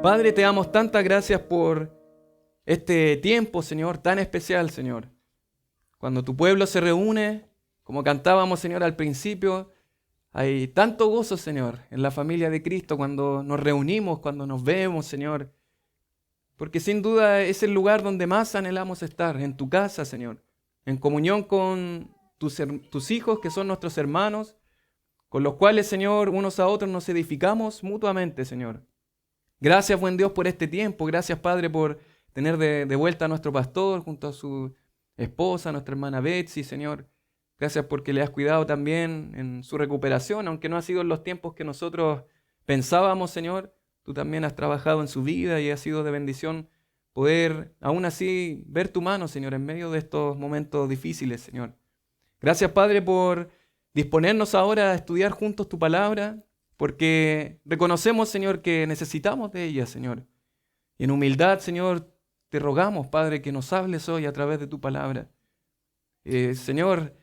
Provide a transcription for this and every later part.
Padre, te damos tantas gracias por este tiempo, Señor, tan especial, Señor. Cuando tu pueblo se reúne, como cantábamos, Señor, al principio, hay tanto gozo, Señor, en la familia de Cristo cuando nos reunimos, cuando nos vemos, Señor. Porque sin duda es el lugar donde más anhelamos estar, en tu casa, Señor. En comunión con tus hijos, que son nuestros hermanos, con los cuales, Señor, unos a otros nos edificamos mutuamente, Señor. Gracias, buen Dios, por este tiempo. Gracias, Padre, por tener de vuelta a nuestro pastor junto a su esposa, nuestra hermana Betsy, Señor. Gracias porque le has cuidado también en su recuperación, aunque no ha sido en los tiempos que nosotros pensábamos, Señor. Tú también has trabajado en su vida y ha sido de bendición poder, aún así, ver tu mano, Señor, en medio de estos momentos difíciles, Señor. Gracias, Padre, por disponernos ahora a estudiar juntos tu palabra, porque reconocemos, Señor, que necesitamos de ella, Señor. Y en humildad, Señor, te rogamos, Padre, que nos hables hoy a través de tu palabra. Señor,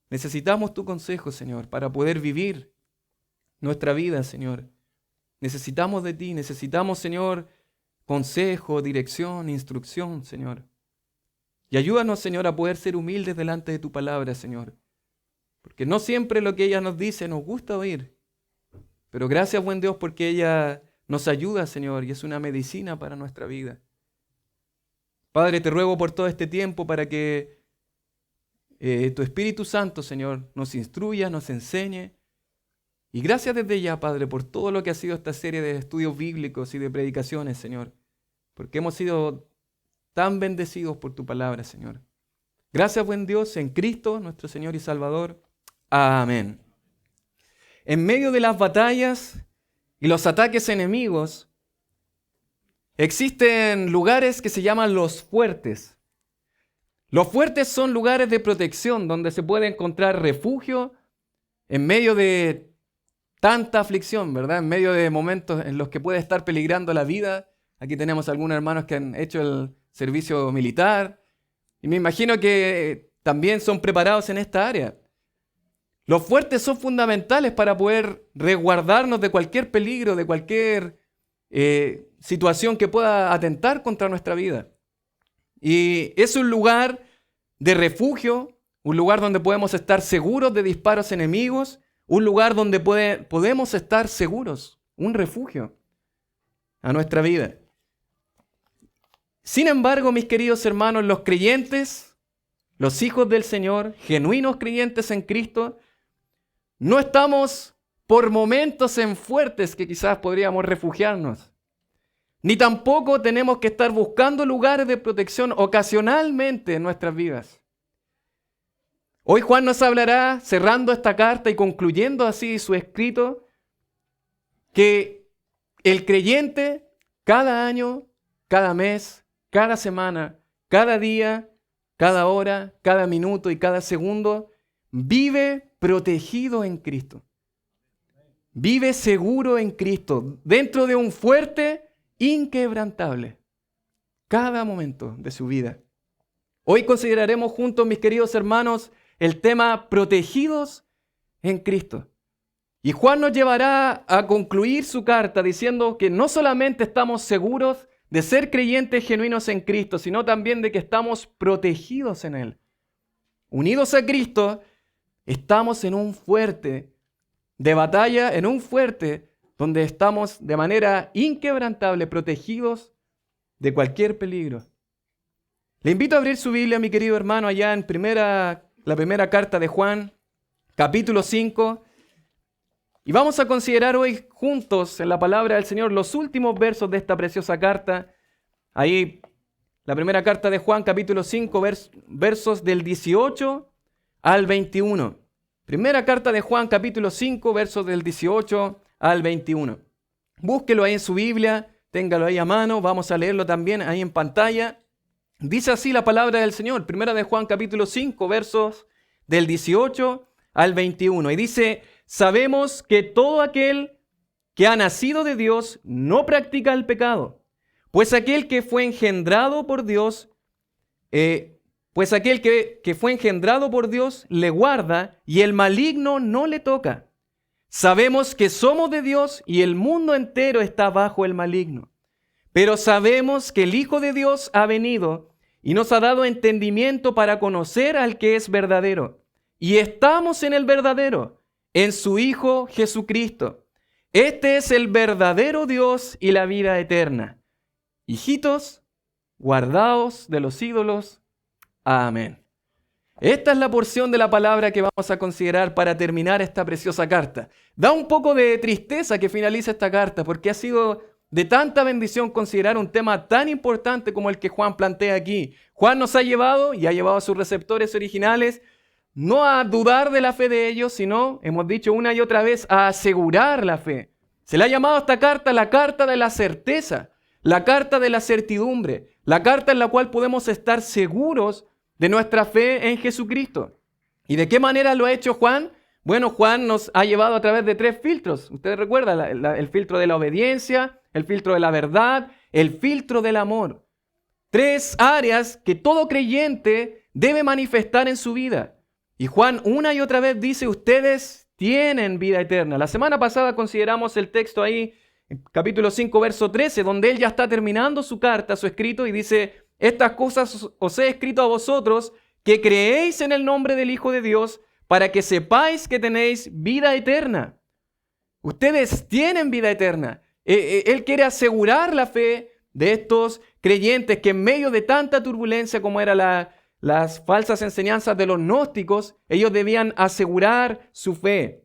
necesitamos tu consejo, Señor, para poder vivir nuestra vida, Señor. Necesitamos de ti, necesitamos, Señor, consejo, dirección, instrucción, Señor. Y ayúdanos, Señor, a poder ser humildes delante de tu palabra, Señor. Porque no siempre lo que ella nos dice nos gusta oír. Pero gracias, buen Dios, porque ella nos ayuda, Señor, y es una medicina para nuestra vida. Padre, te ruego por todo este tiempo para que tu Espíritu Santo, Señor, nos instruya, nos enseñe. Y gracias desde ya, Padre, por todo lo que ha sido esta serie de estudios bíblicos y de predicaciones, Señor. Porque hemos sido tan bendecidos por tu palabra, Señor. Gracias, buen Dios, en Cristo, nuestro Señor y Salvador. Amén. En medio de las batallas y los ataques enemigos, existen lugares que se llaman los fuertes. Los fuertes son lugares de protección donde se puede encontrar refugio en medio de tanta aflicción, ¿verdad? En medio de momentos en los que puede estar peligrando la vida. Aquí tenemos algunos hermanos que han hecho el servicio militar y me imagino que también son preparados en esta área. Los fuertes son fundamentales para poder resguardarnos de cualquier peligro, de cualquier situación que pueda atentar contra nuestra vida. Y es un lugar de refugio, un lugar donde podemos estar seguros de disparos enemigos, un lugar donde podemos estar seguros, un refugio a nuestra vida. Sin embargo, mis queridos hermanos, los creyentes, los hijos del Señor, genuinos creyentes en Cristo, no estamos por momentos en fuertes que quizás podríamos refugiarnos. Ni tampoco tenemos que estar buscando lugares de protección ocasionalmente en nuestras vidas. Hoy Juan nos hablará, cerrando esta carta y concluyendo así su escrito, que el creyente cada año, cada mes, cada semana, cada día, cada hora, cada minuto y cada segundo vive protegido en Cristo. Vive seguro en Cristo, dentro de un fuerte inquebrantable, cada momento de su vida. Hoy consideraremos juntos, mis queridos hermanos, el tema protegidos en Cristo. Y Juan nos llevará a concluir su carta diciendo que no solamente estamos seguros de ser creyentes genuinos en Cristo, sino también de que estamos protegidos en Él. Unidos a Cristo, estamos en un fuerte de batalla, en un fuerte donde estamos de manera inquebrantable protegidos de cualquier peligro. Le invito a abrir su Biblia, mi querido hermano, allá en la primera carta de Juan, capítulo 5. Y vamos a considerar hoy juntos en la palabra del Señor los últimos versos de esta preciosa carta. Ahí, la primera carta de Juan, capítulo 5, versos del 18 al 21. Primera carta de Juan, capítulo 5, versos del 18 al 21. Búsquelo ahí en su Biblia, téngalo ahí a mano, vamos a leerlo también ahí en pantalla. Dice así la palabra del Señor, primera de Juan, capítulo 5, versos del 18 al 21. Y dice: sabemos que todo aquel que ha nacido de Dios no practica el pecado, pues aquel que fue engendrado por Dios, le guarda y el maligno no le toca. Sabemos que somos de Dios y el mundo entero está bajo el maligno. Pero sabemos que el Hijo de Dios ha venido y nos ha dado entendimiento para conocer al que es verdadero. Y estamos en el verdadero, en su Hijo Jesucristo. Este es el verdadero Dios y la vida eterna. Hijitos, guardaos de los ídolos. Amén. Esta es la porción de la palabra que vamos a considerar para terminar esta preciosa carta. Da un poco de tristeza que finalice esta carta, porque ha sido de tanta bendición considerar un tema tan importante como el que Juan plantea aquí. Juan nos ha llevado, y ha llevado a sus receptores originales, no a dudar de la fe de ellos, sino, hemos dicho una y otra vez, a asegurar la fe. Se le ha llamado a esta carta la carta de la certeza, la carta de la certidumbre, la carta en la cual podemos estar seguros de nuestra fe en Jesucristo. ¿Y de qué manera lo ha hecho Juan? Bueno, Juan nos ha llevado a través de 3 filtros. Ustedes recuerdan el filtro de la obediencia, el filtro de la verdad, el filtro del amor. 3 áreas que todo creyente debe manifestar en su vida. Y Juan una y otra vez dice, ustedes tienen vida eterna. La semana pasada consideramos el texto ahí, en capítulo 5, verso 13, donde él ya está terminando su carta, su escrito, y dice, estas cosas os he escrito a vosotros, que creéis en el nombre del Hijo de Dios, para que sepáis que tenéis vida eterna. Ustedes tienen vida eterna. Él quiere asegurar la fe de estos creyentes que en medio de tanta turbulencia como eran las falsas enseñanzas de los gnósticos, ellos debían asegurar su fe.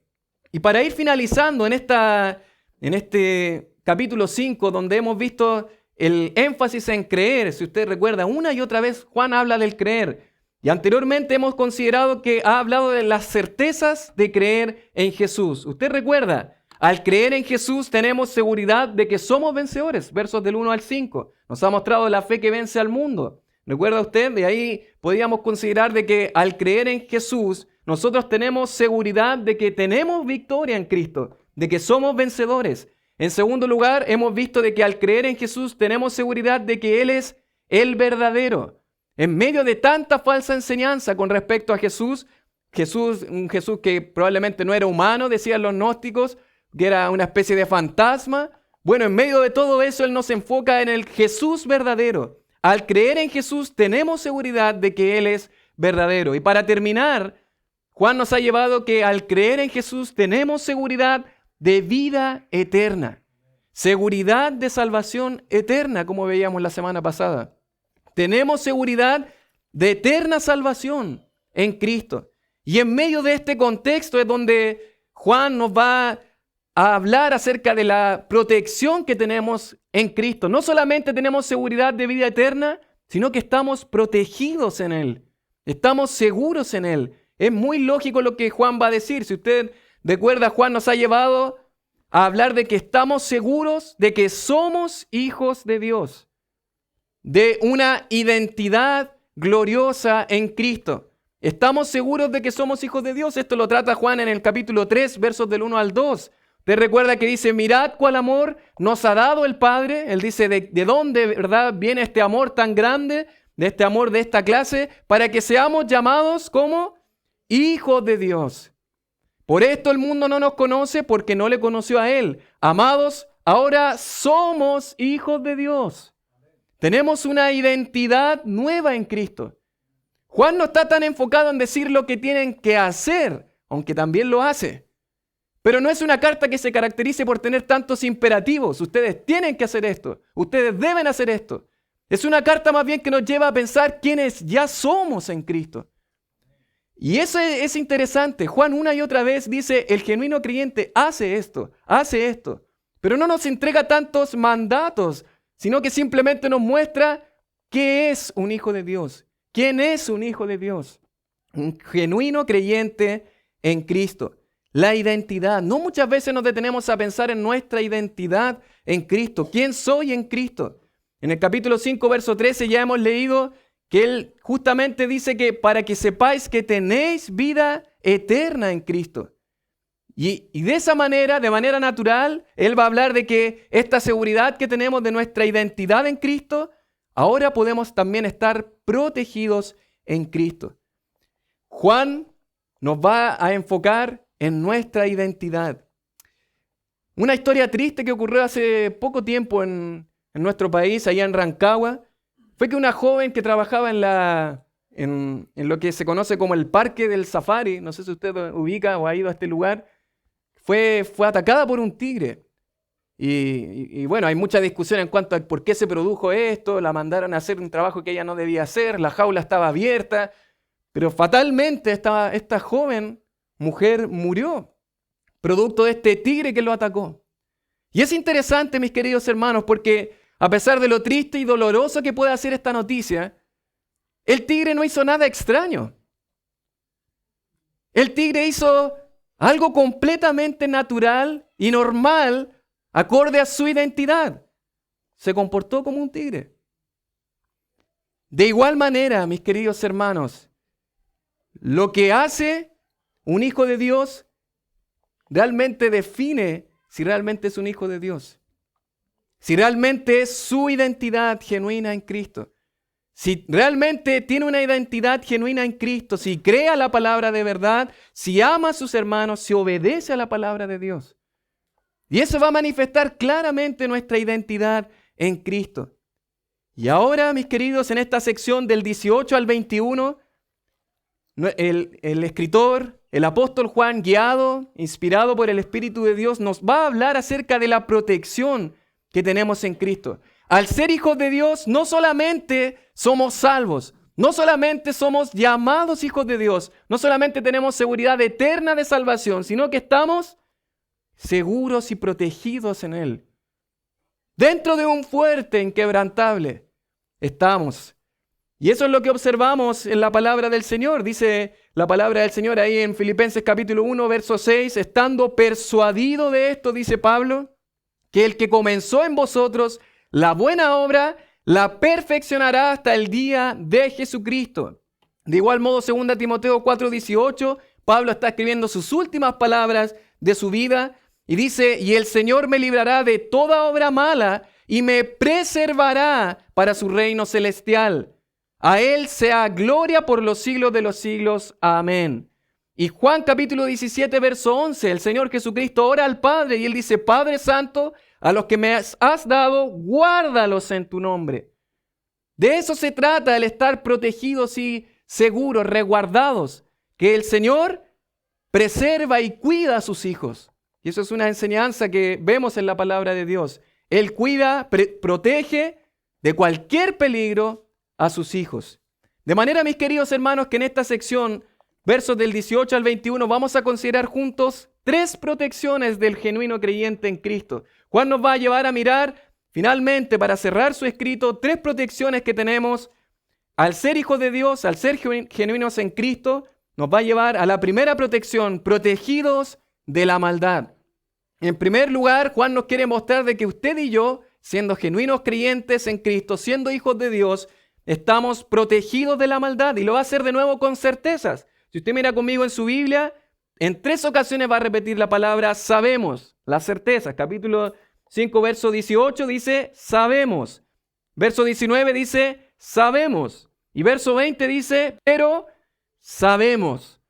Y para ir finalizando en este capítulo 5, donde hemos visto el énfasis en creer, si usted recuerda, una y otra vez Juan habla del creer. Y anteriormente hemos considerado que ha hablado de las certezas de creer en Jesús. Usted recuerda, al creer en Jesús tenemos seguridad de que somos vencedores. Versos del 1 al 5. Nos ha mostrado la fe que vence al mundo. ¿Recuerda usted? De ahí podríamos considerar de que al creer en Jesús, nosotros tenemos seguridad de que tenemos victoria en Cristo, de que somos vencedores. En segundo lugar, hemos visto de que al creer en Jesús tenemos seguridad de que Él es el verdadero. En medio de tanta falsa enseñanza con respecto a Jesús, un Jesús que probablemente no era humano, decían los gnósticos, que era una especie de fantasma. Bueno, en medio de todo eso, Él nos enfoca en el Jesús verdadero. Al creer en Jesús tenemos seguridad de que Él es verdadero. Y para terminar, Juan nos ha llevado que al creer en Jesús tenemos seguridad de vida eterna. Seguridad de salvación eterna, como veíamos la semana pasada. Tenemos seguridad de eterna salvación en Cristo. Y en medio de este contexto es donde Juan nos va a hablar acerca de la protección que tenemos en Cristo. No solamente tenemos seguridad de vida eterna, sino que estamos protegidos en Él. Estamos seguros en Él. Es muy lógico lo que Juan va a decir. Si usted recuerda, Juan nos ha llevado a hablar de que estamos seguros de que somos hijos de Dios, de una identidad gloriosa en Cristo. Estamos seguros de que somos hijos de Dios. Esto lo trata Juan en el capítulo 3, versos del 1 al 2. Usted recuerda que dice, mirad cuál amor nos ha dado el Padre. Él dice, ¿de dónde, verdad, viene este amor tan grande, de este amor de esta clase? Para que seamos llamados como hijos de Dios. Por esto el mundo no nos conoce, porque no le conoció a Él. Amados, ahora somos hijos de Dios. Tenemos una identidad nueva en Cristo. Juan no está tan enfocado en decir lo que tienen que hacer, aunque también lo hace. Pero no es una carta que se caracterice por tener tantos imperativos. Ustedes tienen que hacer esto. Ustedes deben hacer esto. Es una carta más bien que nos lleva a pensar quiénes ya somos en Cristo. Y eso es interesante. Juan una y otra vez dice, el genuino creyente hace esto. Pero no nos entrega tantos mandatos, sino que simplemente nos muestra qué es un hijo de Dios. ¿Quién es un hijo de Dios? Un genuino creyente en Cristo. La identidad. No muchas veces nos detenemos a pensar en nuestra identidad en Cristo. ¿Quién soy en Cristo? En el capítulo 5, verso 13 ya hemos leído que Él justamente dice que para que sepáis que tenéis vida eterna en Cristo. Y de esa manera, de manera natural, Él va a hablar de que esta seguridad que tenemos de nuestra identidad en Cristo, ahora podemos también estar protegidos en Cristo. Juan nos va a enfocar en nuestra identidad. Una historia triste que ocurrió hace poco tiempo en en nuestro país, allá en Rancagua, fue que una joven que trabajaba en lo que se conoce como el Parque del Safari, no sé si usted ubica o ha ido a este lugar, fue atacada por un tigre. Y bueno, hay mucha discusión en cuanto a por qué se produjo esto, la mandaron a hacer un trabajo que ella no debía hacer, la jaula estaba abierta, pero fatalmente esta joven mujer murió, producto de este tigre que lo atacó. Y es interesante, mis queridos hermanos, porque a pesar de lo triste y doloroso que puede hacer esta noticia, el tigre no hizo nada extraño. El tigre hizo algo completamente natural y normal, acorde a su identidad. Se comportó como un tigre. De igual manera, mis queridos hermanos, lo que hace un hijo de Dios realmente define si realmente es un hijo de Dios. Si realmente es su identidad genuina en Cristo. Si realmente tiene una identidad genuina en Cristo, si cree a la palabra de verdad, si ama a sus hermanos, si obedece a la palabra de Dios. Y eso va a manifestar claramente nuestra identidad en Cristo. Y ahora, mis queridos, en esta sección del 18 al 21, el escritor, el apóstol Juan, guiado, inspirado por el Espíritu de Dios, nos va a hablar acerca de la protección que tenemos en Cristo. Al ser hijos de Dios, no solamente somos salvos, no solamente somos llamados hijos de Dios, no solamente tenemos seguridad eterna de salvación, sino que estamos seguros y protegidos en Él. Dentro de un fuerte inquebrantable estamos. Y eso es lo que observamos en la palabra del Señor. Dice la palabra del Señor ahí en Filipenses capítulo 1, verso 6, estando persuadido de esto, dice Pablo, que el que comenzó en vosotros la buena obra, la perfeccionará hasta el día de Jesucristo. De igual modo, 2 Timoteo 4, 18, Pablo está escribiendo sus últimas palabras de su vida y dice, y el Señor me librará de toda obra mala y me preservará para su reino celestial. A Él sea gloria por los siglos de los siglos. Amén. Y Juan capítulo 17, verso 11, el Señor Jesucristo ora al Padre y Él dice, Padre Santo, a los que me has dado, guárdalos en tu nombre. De eso se trata, el estar protegidos y seguros, resguardados, que el Señor preserva y cuida a sus hijos. Y eso es una enseñanza que vemos en la palabra de Dios. Él cuida, protege de cualquier peligro a sus hijos. De manera, mis queridos hermanos, que en esta sección, versos del 18 al 21, vamos a considerar juntos 3 protecciones del genuino creyente en Cristo. Juan nos va a llevar a mirar, finalmente, para cerrar su escrito, 3 protecciones que tenemos al ser hijos de Dios, al ser genuinos en Cristo. Nos va a llevar a la primera protección, protegidos de la maldad. En primer lugar, Juan nos quiere mostrar de que usted y yo, siendo genuinos creyentes en Cristo, siendo hijos de Dios, estamos protegidos de la maldad, y lo va a hacer de nuevo con certezas. Si usted mira conmigo en su Biblia, en 3 ocasiones va a repetir la palabra sabemos, las certezas. Capítulo 5, verso 18 dice sabemos. Verso 19 dice sabemos. Y verso 20 dice pero sabemos.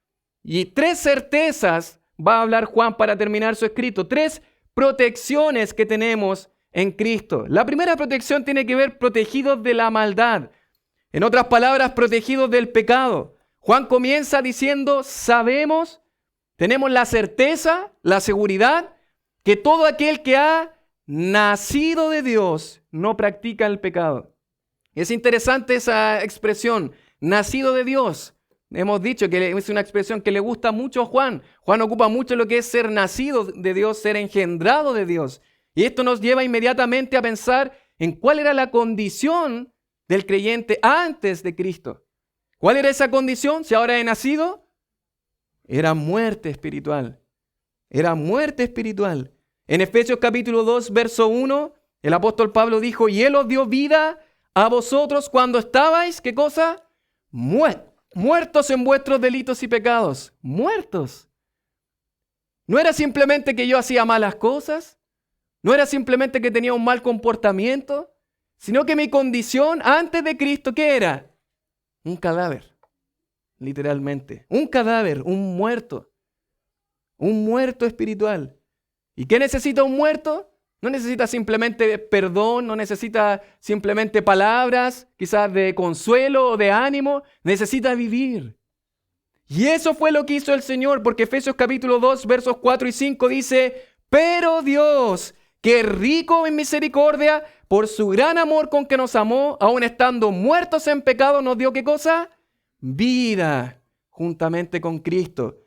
Y 3 certezas va a hablar Juan para terminar su escrito. 3 protecciones que tenemos en Cristo. La primera protección tiene que ver protegidos de la maldad. En otras palabras, protegidos del pecado. Juan comienza diciendo sabemos, tenemos la certeza, la seguridad, que todo aquel que ha nacido de Dios no practica el pecado. Es interesante esa expresión, nacido de Dios. Hemos dicho que es una expresión que le gusta mucho a Juan. Juan ocupa mucho lo que es ser nacido de Dios, ser engendrado de Dios. Y esto nos lleva inmediatamente a pensar en cuál era la condición del creyente antes de Cristo. ¿Cuál era esa condición? Si ahora he nacido, era muerte espiritual. Era muerte espiritual. En Efesios capítulo 2, verso 1, el apóstol Pablo dijo, y Él os dio vida a vosotros cuando estabais, ¿qué cosa? Muertos en vuestros delitos y pecados. Muertos. No era simplemente que yo hacía malas cosas. No era simplemente que tenía un mal comportamiento. Sino que mi condición antes de Cristo, ¿qué era? Un cadáver. Literalmente. Un cadáver, un muerto. Un muerto espiritual. ¿Y qué necesita un muerto? No necesita simplemente perdón, no necesita simplemente palabras, quizás de consuelo o de ánimo, necesita vivir. Y eso fue lo que hizo el Señor, porque Efesios capítulo 2, versos 4 y 5 dice, pero Dios, que es rico en misericordia, por su gran amor con que nos amó, aun estando muertos en pecado, nos dio ¿qué cosa? Vida, juntamente con Cristo.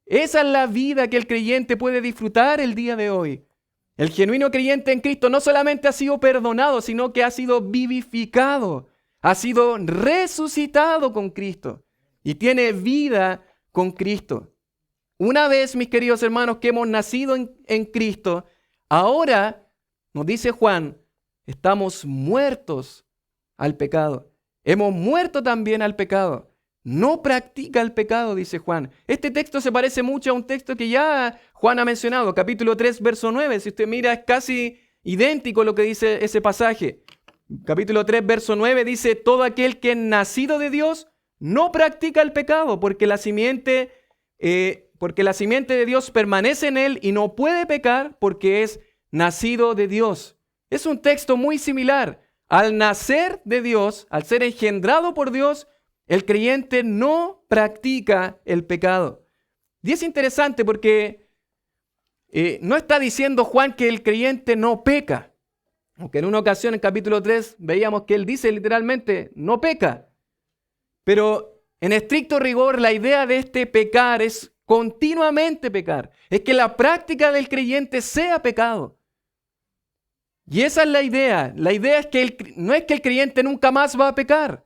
Esa es la vida que el creyente puede disfrutar el día de hoy. El genuino creyente en Cristo no solamente ha sido perdonado, sino que ha sido vivificado, ha sido resucitado con Cristo y tiene vida con Cristo. Una vez, mis queridos hermanos, que hemos nacido en Cristo, ahora, nos dice Juan, estamos muertos al pecado. Hemos muerto también al pecado. No practica el pecado, dice Juan. Este texto se parece mucho a un texto que ya Juan ha mencionado, capítulo 3, verso 9. Si usted mira, es casi idéntico lo que dice ese pasaje. Capítulo 3, verso 9 dice, todo aquel que es nacido de Dios no practica el pecado, porque la simiente de Dios permanece en él y no puede pecar porque es nacido de Dios. Es un texto muy similar. Al nacer de Dios, al ser engendrado por Dios, el creyente no practica el pecado. Y es interesante porque no está diciendo Juan que el creyente no peca. Aunque en una ocasión, en capítulo 3, veíamos que él dice literalmente, no peca. Pero en estricto rigor, la idea de este pecar es continuamente pecar. Es que la práctica del creyente sea pecado. Y esa es la idea. La idea es que no es que el creyente nunca más va a pecar.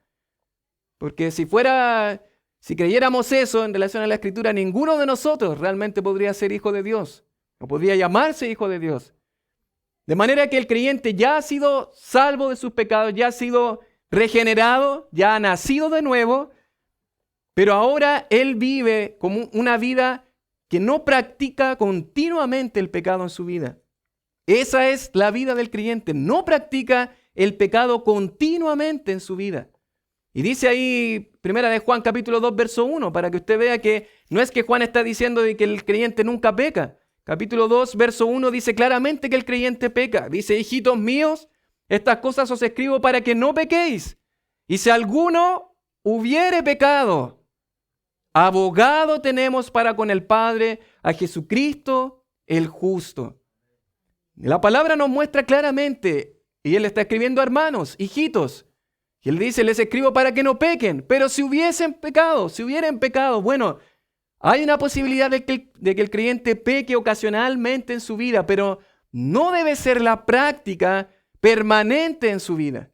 Porque si creyéramos eso en relación a la Escritura, ninguno de nosotros realmente podría ser hijo de Dios. O podría llamarse hijo de Dios. De manera que el creyente ya ha sido salvo de sus pecados, ya ha sido regenerado, ya ha nacido de nuevo, pero ahora él vive como una vida que no practica continuamente el pecado en su vida. Esa es la vida del creyente, no practica el pecado continuamente en su vida. Y dice ahí, primera de Juan capítulo 2, verso 1, para que usted vea que no es que Juan está diciendo de que el creyente nunca peca. Capítulo 2, verso 1 dice claramente que el creyente peca. Dice, hijitos míos, estas cosas os escribo para que no pequéis. Y si alguno hubiere pecado, abogado tenemos para con el Padre a Jesucristo el justo. La palabra nos muestra claramente, y él está escribiendo a hermanos, hijitos, y él dice, les escribo para que no pequen, pero si hubieran pecado, bueno, hay una posibilidad de que el creyente peque ocasionalmente en su vida, pero no debe ser la práctica permanente en su vida.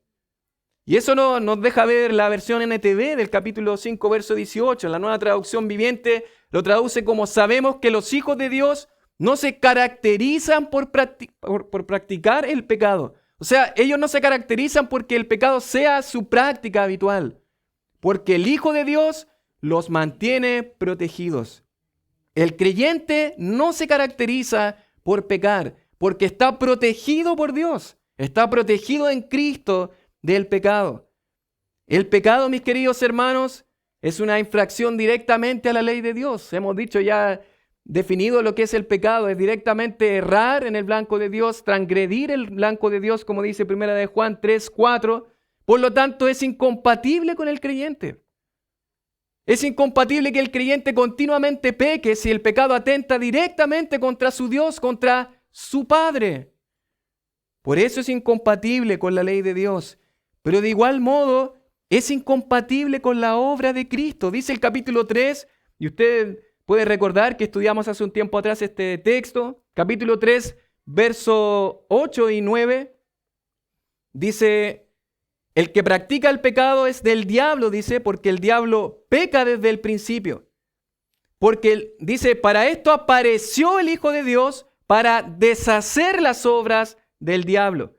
Y eso nos deja ver la versión NTV del capítulo 5, verso 18. La Nueva Traducción Viviente lo traduce como, sabemos que los hijos de Dios no se caracterizan por practicar el pecado. O sea, ellos no se caracterizan porque el pecado sea su práctica habitual, porque el Hijo de Dios los mantiene protegidos. El creyente no se caracteriza por pecar, porque está protegido por Dios, está protegido en Cristo del pecado. El pecado, mis queridos hermanos, es una infracción directamente a la ley de Dios. Hemos dicho ya, definido lo que es el pecado, es directamente errar en el blanco de Dios, transgredir el blanco de Dios, como dice primera de Juan 3, 4. Por lo tanto, es incompatible con el creyente. Es incompatible que el creyente continuamente peque si el pecado atenta directamente contra su Dios, contra su Padre. Por eso es incompatible con la ley de Dios. Pero de igual modo, es incompatible con la obra de Cristo. Dice el capítulo 3, y usted puede recordar que estudiamos hace un tiempo atrás este texto, capítulo 3, verso 8 y 9, dice, el que practica el pecado es del diablo, dice, porque el diablo peca desde el principio. Porque, dice, para esto apareció el Hijo de Dios, para deshacer las obras del diablo.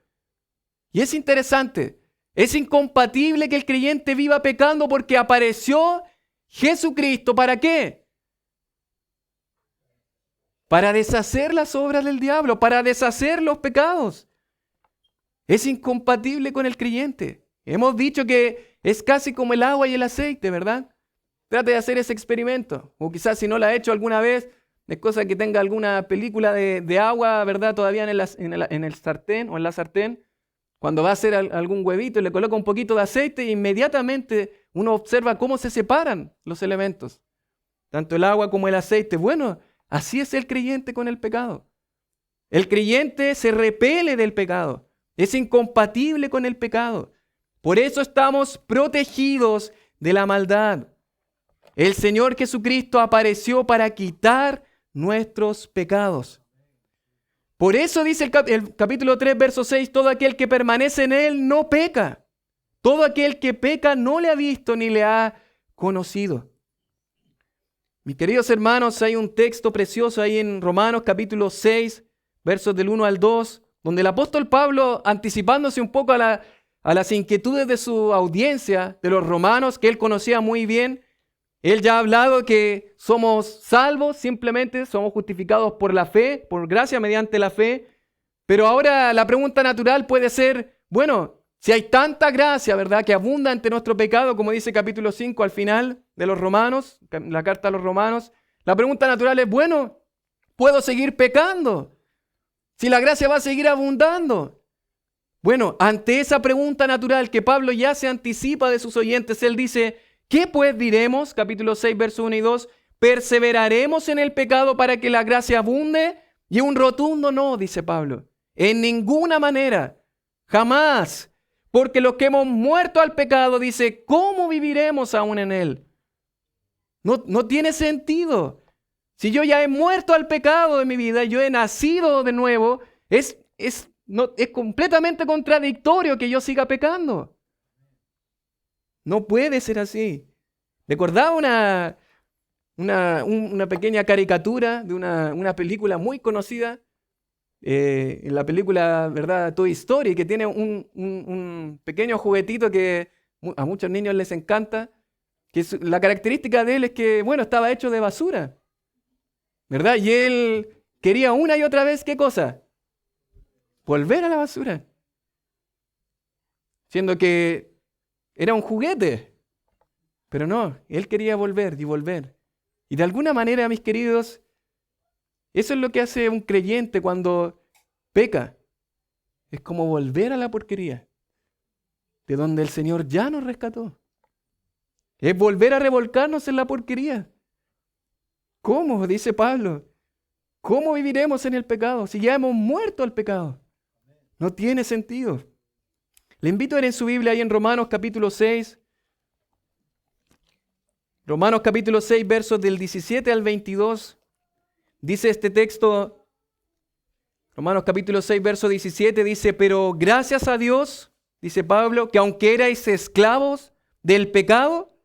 Y es interesante, es incompatible que el creyente viva pecando porque apareció Jesucristo, ¿para qué? Para deshacer las obras del diablo, para deshacer los pecados. Es incompatible con el creyente. Hemos dicho que es casi como el agua y el aceite, ¿verdad? Trate de hacer ese experimento. O quizás si no lo ha hecho alguna vez, No es cosa que tenga alguna película de agua, ¿verdad? Todavía en el sartén o en la sartén. Cuando va a hacer algún huevito y le coloca un poquito de aceite, inmediatamente uno observa cómo se separan los elementos. Tanto el agua como el aceite. Bueno, así es el creyente con el pecado. El creyente se repele del pecado. Es incompatible con el pecado. Por eso estamos protegidos de la maldad. El Señor Jesucristo apareció para quitar nuestros pecados. Por eso dice el capítulo 3, verso 6, todo aquel que permanece en Él no peca. Todo aquel que peca no le ha visto ni le ha conocido. Mis queridos hermanos, hay un texto precioso ahí en Romanos capítulo 6, versos del 1 al 2, donde el apóstol Pablo, anticipándose un poco a las inquietudes de su audiencia, de los romanos, que él conocía muy bien, él ya ha hablado que somos salvos, simplemente somos justificados por la fe, por gracia mediante la fe. Pero ahora la pregunta natural puede ser, bueno, si hay tanta gracia, ¿verdad?, que abunda ante nuestro pecado, como dice capítulo 5 al final de los Romanos, la carta a los Romanos, la pregunta natural es, bueno, ¿puedo seguir pecando? Si la gracia va a seguir abundando. Bueno, ante esa pregunta natural que Pablo ya se anticipa de sus oyentes, él dice, ¿qué pues diremos? Capítulo 6, verso 1 y 2. ¿Perseveraremos en el pecado para que la gracia abunde? Y un rotundo no, dice Pablo. En ninguna manera. Jamás. Porque los que hemos muerto al pecado, dice, ¿cómo viviremos aún en él? No tiene sentido. Si yo ya he muerto al pecado de mi vida, yo he nacido de nuevo, es completamente contradictorio que yo siga pecando. No puede ser así. Recordaba una pequeña caricatura de una película muy conocida, en la película, ¿verdad?, Toy Story, que tiene un pequeño juguetito que a muchos niños les encanta, que la característica de él es que, bueno, estaba hecho de basura, ¿verdad? Y él quería una y otra vez, ¿qué cosa? Volver a la basura. Siendo que era un juguete. Pero no, él quería volver y volver. Y de alguna manera, mis queridos, eso es lo que hace un creyente cuando peca. Es como volver a la porquería, de donde el Señor ya nos rescató. Es volver a revolcarnos en la porquería. ¿Cómo? Dice Pablo. ¿Cómo viviremos en el pecado si ya hemos muerto al pecado? No tiene sentido. Le invito a ver en su Biblia ahí en Romanos capítulo 6. Romanos capítulo 6, versos del 17 al 22. Dice este texto, Romanos capítulo 6, verso 17, dice, pero gracias a Dios, dice Pablo, que aunque erais esclavos del pecado,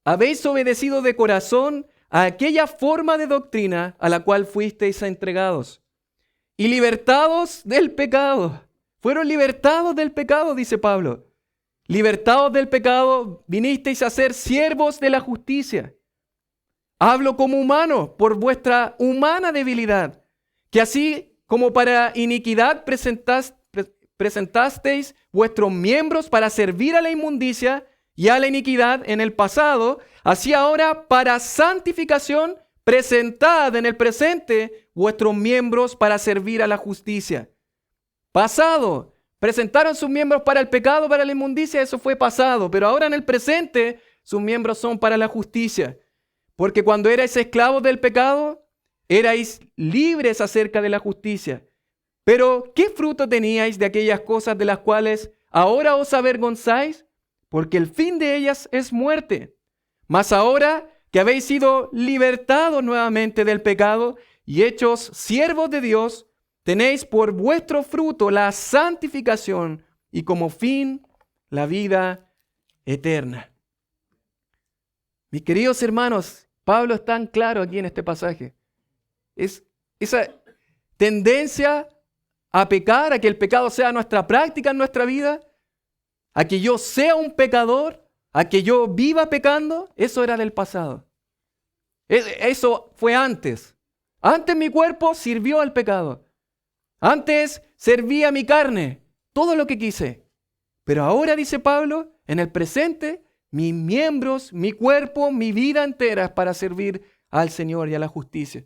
habéis obedecido de corazón a aquella forma de doctrina a la cual fuisteis entregados. Y libertados del pecado. Fueron libertados del pecado, dice Pablo. Libertados del pecado, vinisteis a ser siervos de la justicia. Hablo como humano por vuestra humana debilidad, que así como para iniquidad presentasteis vuestros miembros para servir a la inmundicia y a la iniquidad en el pasado, así ahora para santificación presentad en el presente vuestros miembros para servir a la justicia. Pasado. Presentaron sus miembros para el pecado, para la inmundicia, eso fue pasado. Pero ahora en el presente, sus miembros son para la justicia. Porque cuando erais esclavos del pecado, erais libres acerca de la justicia. Pero, ¿qué fruto teníais de aquellas cosas de las cuales ahora os avergonzáis? Porque el fin de ellas es muerte. Mas ahora que habéis sido libertados nuevamente del pecado y hechos siervos de Dios, tenéis por vuestro fruto la santificación y como fin la vida eterna. Mis queridos hermanos, Pablo es tan claro aquí en este pasaje. Es esa tendencia a pecar, a que el pecado sea nuestra práctica en nuestra vida, a que yo sea un pecador, a que yo viva pecando, eso era del pasado. Eso fue antes. Antes mi cuerpo sirvió al pecado. Antes servía mi carne, todo lo que quise. Pero ahora, dice Pablo, en el presente, mis miembros, mi cuerpo, mi vida entera es para servir al Señor y a la justicia.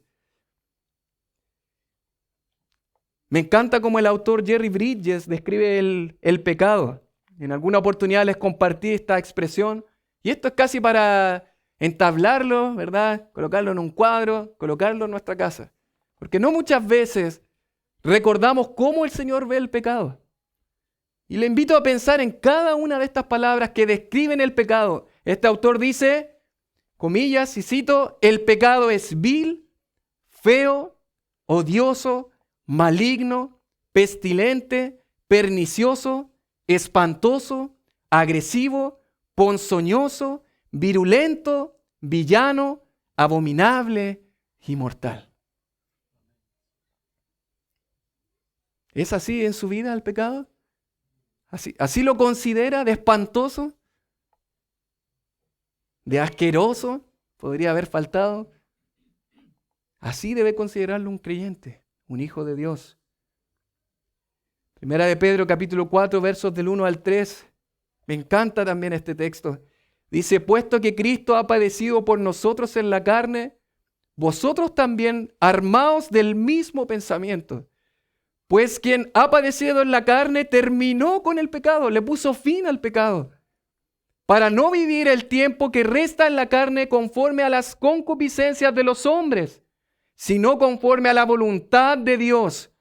Me encanta cómo el autor Jerry Bridges describe el pecado. En alguna oportunidad les compartí esta expresión. Y esto es casi para entablarlo, ¿verdad? Colocarlo en un cuadro, colocarlo en nuestra casa. Porque no muchas veces recordamos cómo el Señor ve el pecado. Y le invito a pensar en cada una de estas palabras que describen el pecado. Este autor dice, comillas, y cito, el pecado es vil, feo, odioso, maligno, pestilente, pernicioso, espantoso, agresivo, ponzoñoso, virulento, villano, abominable y mortal. ¿Es así en su vida el pecado? ¿Así lo considera de espantoso? ¿De asqueroso? Podría haber faltado. Así debe considerarlo un creyente, un hijo de Dios. Primera de Pedro, capítulo 4, versos del 1 al 3. Me encanta también este texto. Dice, puesto que Cristo ha padecido por nosotros en la carne, vosotros también armaos del mismo pensamiento. Pues quien ha padecido en la carne terminó con el pecado, le puso fin al pecado, para no vivir el tiempo que resta en la carne conforme a las concupiscencias de los hombres, sino conforme a la voluntad de Dios.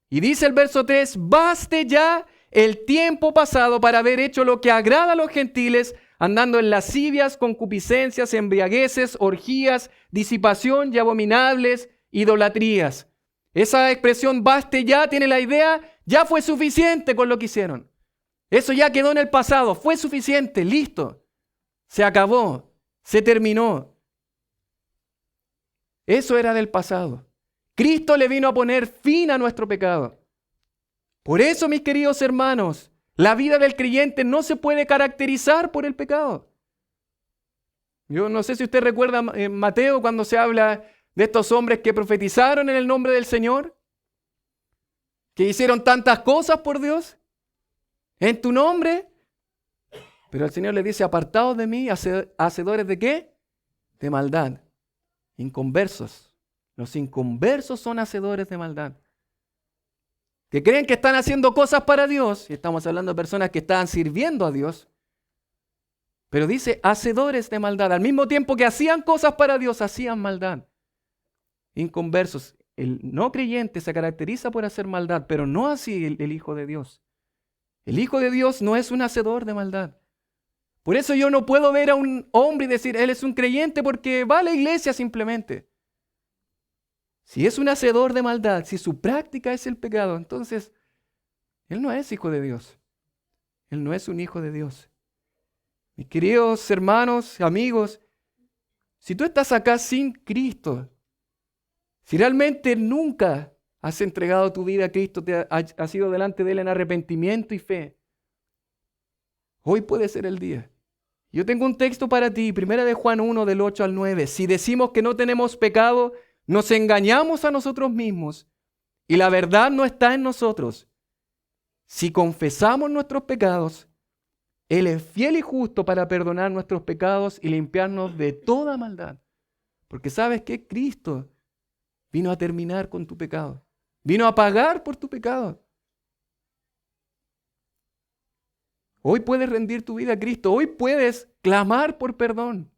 Y dice el verso 3, baste ya el tiempo pasado para haber hecho lo que agrada a los gentiles, andando en lascivias, concupiscencias, embriagueces, orgías, disipación y abominables idolatrías. Esa expresión baste ya tiene la idea, ya fue suficiente con lo que hicieron. Eso ya quedó en el pasado, fue suficiente, listo. Se acabó, se terminó. Eso era del pasado. Cristo le vino a poner fin a nuestro pecado. Por eso, mis queridos hermanos, la vida del creyente no se puede caracterizar por el pecado. Yo no sé si usted recuerda en Mateo cuando se habla de estos hombres que profetizaron en el nombre del Señor, que hicieron tantas cosas por Dios, en tu nombre, pero el Señor les dice, apartados de mí, hacedores de ¿qué? De maldad, inconversos. Los inconversos son hacedores de maldad, que creen que están haciendo cosas para Dios, y estamos hablando de personas que estaban sirviendo a Dios, pero dice, hacedores de maldad, al mismo tiempo que hacían cosas para Dios, hacían maldad. Inconversos. El no creyente se caracteriza por hacer maldad, pero no así el Hijo de Dios. El Hijo de Dios no es un hacedor de maldad. Por eso yo no puedo ver a un hombre y decir, él es un creyente porque va a la iglesia simplemente. Si es un hacedor de maldad, si su práctica es el pecado, entonces él no es hijo de Dios. Él no es un hijo de Dios. Mis queridos hermanos, amigos, si tú estás acá sin Cristo, si realmente nunca has entregado tu vida a Cristo, has ido delante de Él en arrepentimiento y fe, hoy puede ser el día. Yo tengo un texto para ti, 1 de Juan 1, del 8 al 9. Si decimos que no tenemos pecado, nos engañamos a nosotros mismos y la verdad no está en nosotros. Si confesamos nuestros pecados, Él es fiel y justo para perdonar nuestros pecados y limpiarnos de toda maldad. Porque ¿sabes qué? Cristo vino a terminar con tu pecado. Vino a pagar por tu pecado. Hoy puedes rendir tu vida a Cristo. Hoy puedes clamar por perdón.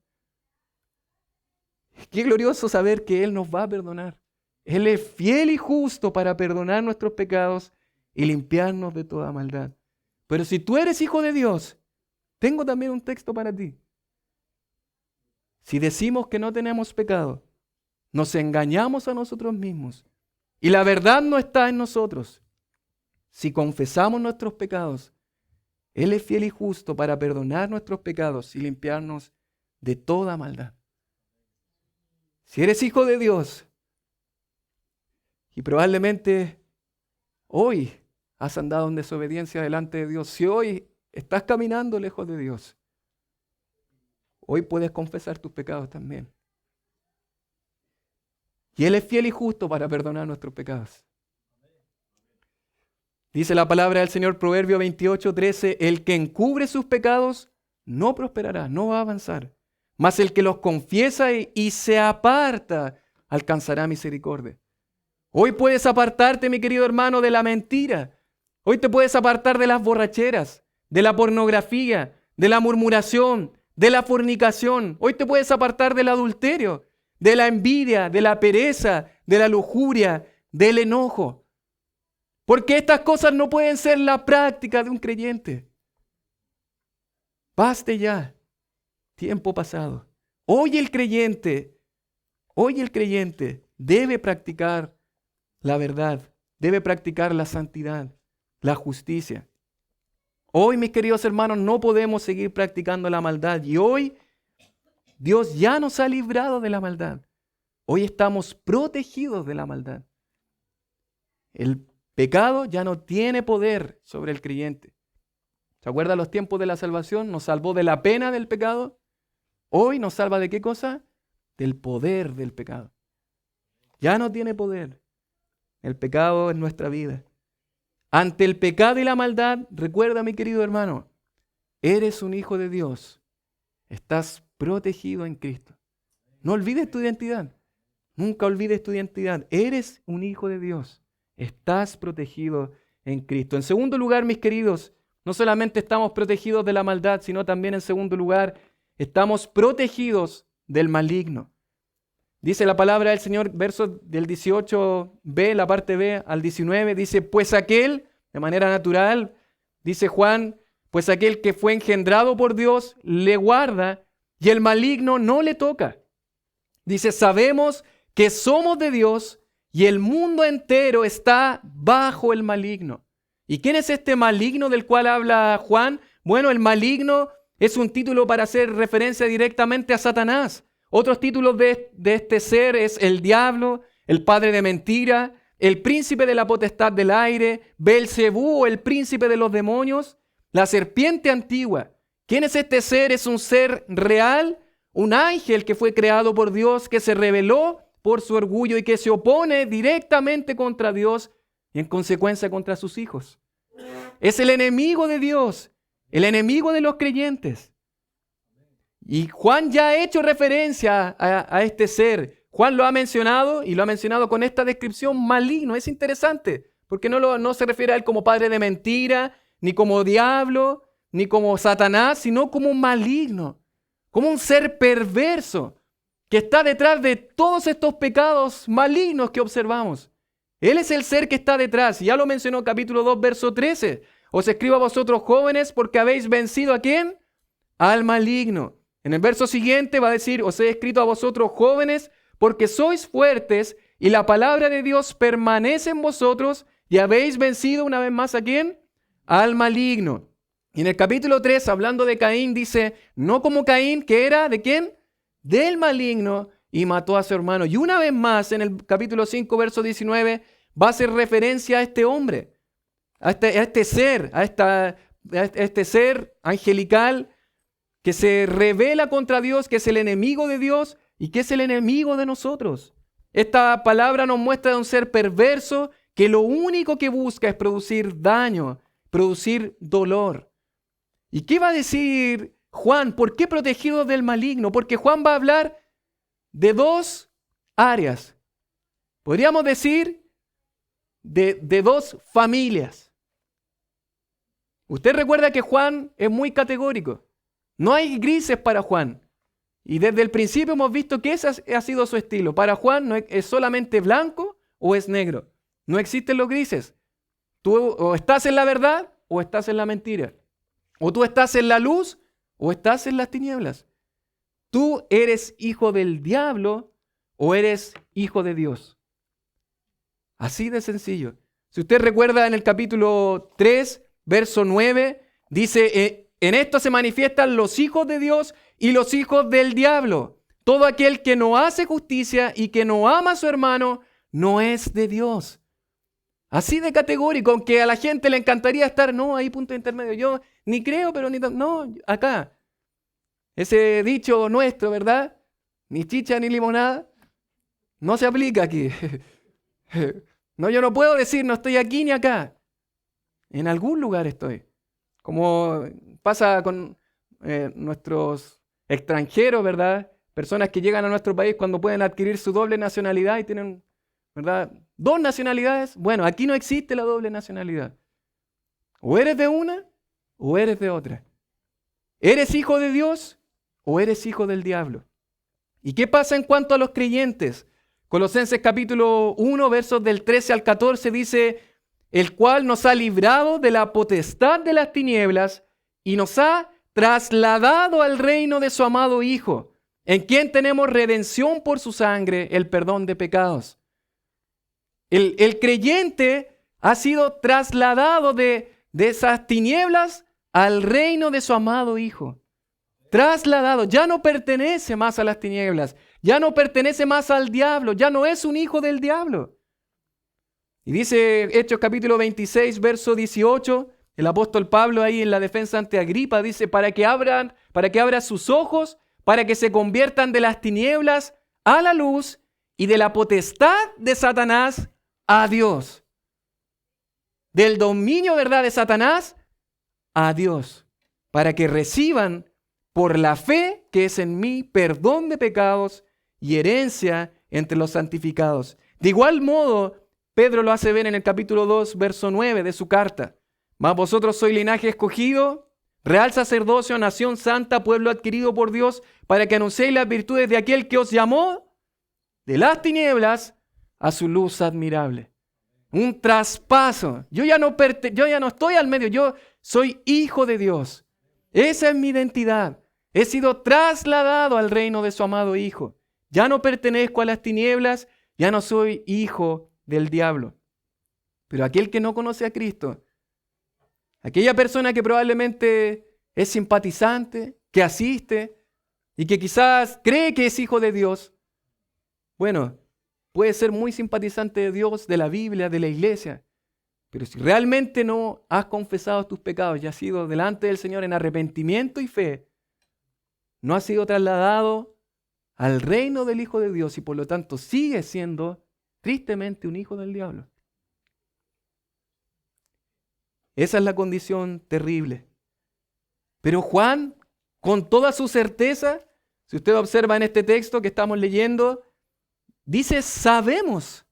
Qué glorioso saber que Él nos va a perdonar. Él es fiel y justo para perdonar nuestros pecados y limpiarnos de toda maldad. Pero si tú eres hijo de Dios, tengo también un texto para ti. Si decimos que no tenemos pecado, nos engañamos a nosotros mismos y la verdad no está en nosotros. Si confesamos nuestros pecados, Él es fiel y justo para perdonar nuestros pecados y limpiarnos de toda maldad. Si eres hijo de Dios y probablemente hoy has andado en desobediencia delante de Dios, si hoy estás caminando lejos de Dios, hoy puedes confesar tus pecados también. Y Él es fiel y justo para perdonar nuestros pecados. Dice la palabra del Señor, Proverbio 28:13, el que encubre sus pecados no prosperará, no va a avanzar. Mas el que los confiesa y se aparta alcanzará misericordia. Hoy puedes apartarte, mi querido hermano, de la mentira. Hoy te puedes apartar de las borracheras, de la pornografía, de la murmuración, de la fornicación. Hoy te puedes apartar del adulterio, de la envidia, de la pereza, de la lujuria, del enojo. Porque estas cosas no pueden ser la práctica de un creyente. Baste ya, tiempo pasado. Hoy el creyente debe practicar la verdad, debe practicar la santidad, la justicia. Hoy, mis queridos hermanos, no podemos seguir practicando la maldad. Y hoy Dios ya nos ha librado de la maldad. Hoy estamos protegidos de la maldad. El pecado ya no tiene poder sobre el creyente. ¿Se acuerdan los tiempos de la salvación? Nos salvó de la pena del pecado. Hoy nos salva ¿de qué cosa? Del poder del pecado. Ya no tiene poder el pecado en nuestra vida. Ante el pecado y la maldad, recuerda, mi querido hermano, eres un hijo de Dios. Estás protegido en Cristo. No olvides tu identidad. Nunca olvides tu identidad. Eres un hijo de Dios. Estás protegido en Cristo. En segundo lugar, mis queridos, no solamente estamos protegidos de la maldad, sino también en segundo lugar, estamos protegidos del maligno. Dice la palabra del Señor, versos del 18b, la parte B al 19, dice, pues aquel, de manera natural, dice Juan, pues aquel que fue engendrado por Dios le guarda y el maligno no le toca. Dice, sabemos que somos de Dios y el mundo entero está bajo el maligno. ¿Y quién es este maligno del cual habla Juan? Bueno, el maligno es un título para hacer referencia directamente a Satanás. Otros títulos de este ser es el diablo, el padre de mentira, el príncipe de la potestad del aire, Belcebú, el príncipe de los demonios, la serpiente antigua. ¿Quién es este ser? Es un ser real, un ángel que fue creado por Dios, que se rebeló por su orgullo y que se opone directamente contra Dios y en consecuencia contra sus hijos. Es el enemigo de Dios, el enemigo de los creyentes. Y Juan ya ha hecho referencia a este ser. Juan lo ha mencionado y lo ha mencionado con esta descripción maligno. Es interesante porque no se refiere a él como padre de mentira, ni como diablo, ni como Satanás, sino como un maligno, como un ser perverso que está detrás de todos estos pecados malignos que observamos. Él es el ser que está detrás. Ya lo mencionó capítulo 2, verso 13. Os escribo a vosotros jóvenes porque habéis vencido ¿a quién? Al maligno. En el verso siguiente va a decir, os he escrito a vosotros jóvenes porque sois fuertes y la palabra de Dios permanece en vosotros y habéis vencido una vez más ¿a quién? Al maligno. Y en el capítulo 3, hablando de Caín, dice, no como Caín, que era ¿de quién? Del maligno y mató a su hermano. Y una vez más, en el capítulo 5, verso 19, va a hacer referencia a este hombre, a este ser angelical, que se revela contra Dios, que es el enemigo de Dios y que es el enemigo de nosotros. Esta palabra nos muestra de un ser perverso que lo único que busca es producir daño, producir dolor. ¿Y qué va a decir Juan? ¿Por qué protegidos del maligno? Porque Juan va a hablar de dos áreas. Podríamos decir de dos familias. Usted recuerda que Juan es muy categórico. No hay grises para Juan. Y desde el principio hemos visto que ese ha sido su estilo. Para Juan no es solamente blanco o es negro. No existen los grises. Tú o estás en la verdad o estás en la mentira. O tú estás en la luz o estás en las tinieblas. Tú eres hijo del diablo o eres hijo de Dios. Así de sencillo. Si usted recuerda en el capítulo 3, verso 9, dice... En esto se manifiestan los hijos de Dios y los hijos del diablo. Todo aquel que no hace justicia y que no ama a su hermano, no es de Dios. Así de categórico, aunque a la gente le encantaría estar, no, ahí punto intermedio. Yo ni creo, pero no, acá. Ese dicho nuestro, ¿verdad? Ni chicha ni limonada, no se aplica aquí. No, yo no puedo decir, no estoy aquí ni acá. En algún lugar estoy. Como pasa con nuestros extranjeros, ¿verdad? Personas que llegan a nuestro país cuando pueden adquirir su doble nacionalidad y tienen ¿verdad? Dos nacionalidades. Bueno, aquí no existe la doble nacionalidad. O eres de una o eres de otra. ¿Eres hijo de Dios o eres hijo del diablo? ¿Y qué pasa en cuanto a los creyentes? Colosenses capítulo 1, versos del 13 al 14 dice, el cual nos ha librado de la potestad de las tinieblas y nos ha trasladado al reino de su amado Hijo, en quien tenemos redención por su sangre, el perdón de pecados. El creyente ha sido trasladado de esas tinieblas al reino de su amado Hijo. Trasladado, ya no pertenece más a las tinieblas, ya no pertenece más al diablo, ya no es un hijo del diablo. Y dice Hechos capítulo 26, verso 18, el apóstol Pablo ahí en la defensa ante Agripa dice, para que abra sus ojos, para que se conviertan de las tinieblas a la luz y de la potestad de Satanás a Dios. Del dominio, ¿verdad?, de Satanás a Dios, para que reciban por la fe que es en mí perdón de pecados y herencia entre los santificados. De igual modo, Pedro lo hace ver en el capítulo 2, verso 9 de su carta. Mas vosotros sois linaje escogido, real sacerdocio, nación santa, pueblo adquirido por Dios, para que anunciéis las virtudes de aquel que os llamó de las tinieblas a su luz admirable. Un traspaso. Yo ya no estoy al medio, yo soy hijo de Dios. Esa es mi identidad. He sido trasladado al reino de su amado Hijo. Ya no pertenezco a las tinieblas, ya no soy hijo del diablo. Pero aquel que no conoce a Cristo, aquella persona que probablemente es simpatizante, que asiste y que quizás cree que es hijo de Dios, bueno, puede ser muy simpatizante de Dios, de la Biblia, de la iglesia, pero si realmente no has confesado tus pecados y has sido delante del Señor en arrepentimiento y fe, no has sido trasladado al reino del Hijo de Dios y por lo tanto sigues siendo tristemente un hijo del diablo. Esa es la condición terrible. Pero Juan, con toda su certeza, si usted observa en este texto que estamos leyendo, dice sabemos.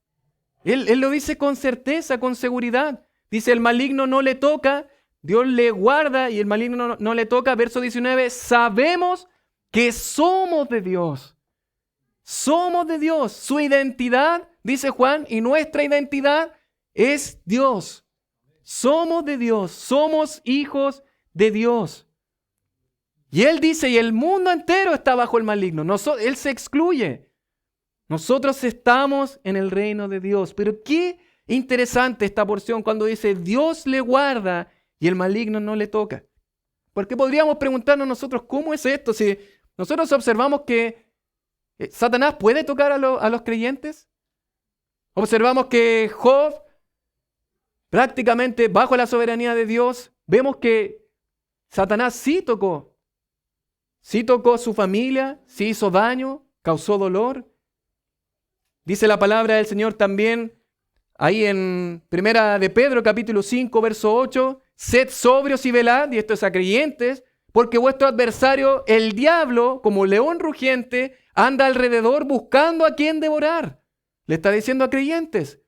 Él lo dice con certeza, con seguridad. Dice el maligno no le toca, Dios le guarda y el maligno no le toca. Verso 19, sabemos que somos de Dios. Somos de Dios. Su identidad, dice Juan, y nuestra identidad es Dios. Somos de Dios. Somos hijos de Dios. Y él dice, y el mundo entero está bajo el maligno. Él se excluye. Nosotros estamos en el reino de Dios. Pero qué interesante esta porción cuando dice, Dios le guarda y el maligno no le toca. Porque podríamos preguntarnos nosotros, ¿cómo es esto? Si nosotros observamos que Satanás puede tocar a los creyentes. Observamos que Job, prácticamente bajo la soberanía de Dios, vemos que Satanás sí tocó su familia, sí hizo daño, causó dolor. Dice la palabra del Señor también, ahí en Primera de Pedro, capítulo 5, verso 8, sed sobrios y velad, y esto es a creyentes, porque vuestro adversario, el diablo, como león rugiente, anda alrededor buscando a quien devorar. Le está diciendo a creyentes.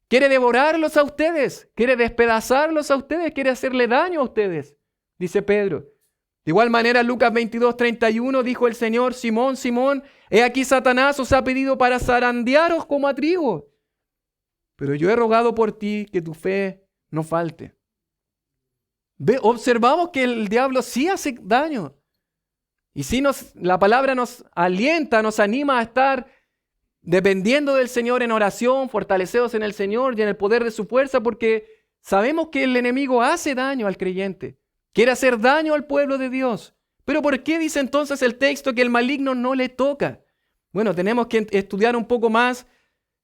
Quiere devorarlos a ustedes, quiere despedazarlos a ustedes, quiere hacerle daño a ustedes, dice Pedro. De igual manera, Lucas 22:31 dijo el Señor, Simón, Simón, he aquí Satanás os ha pedido para zarandearos como a trigo. Pero yo he rogado por ti que tu fe no falte. Observamos que el diablo sí hace daño. Y sí la palabra nos alienta, nos anima a estar dependiendo del Señor en oración, fortalecidos en el Señor y en el poder de su fuerza, porque sabemos que el enemigo hace daño al creyente. Quiere hacer daño al pueblo de Dios. Pero ¿por qué dice entonces el texto que el maligno no le toca? Bueno, tenemos que estudiar un poco más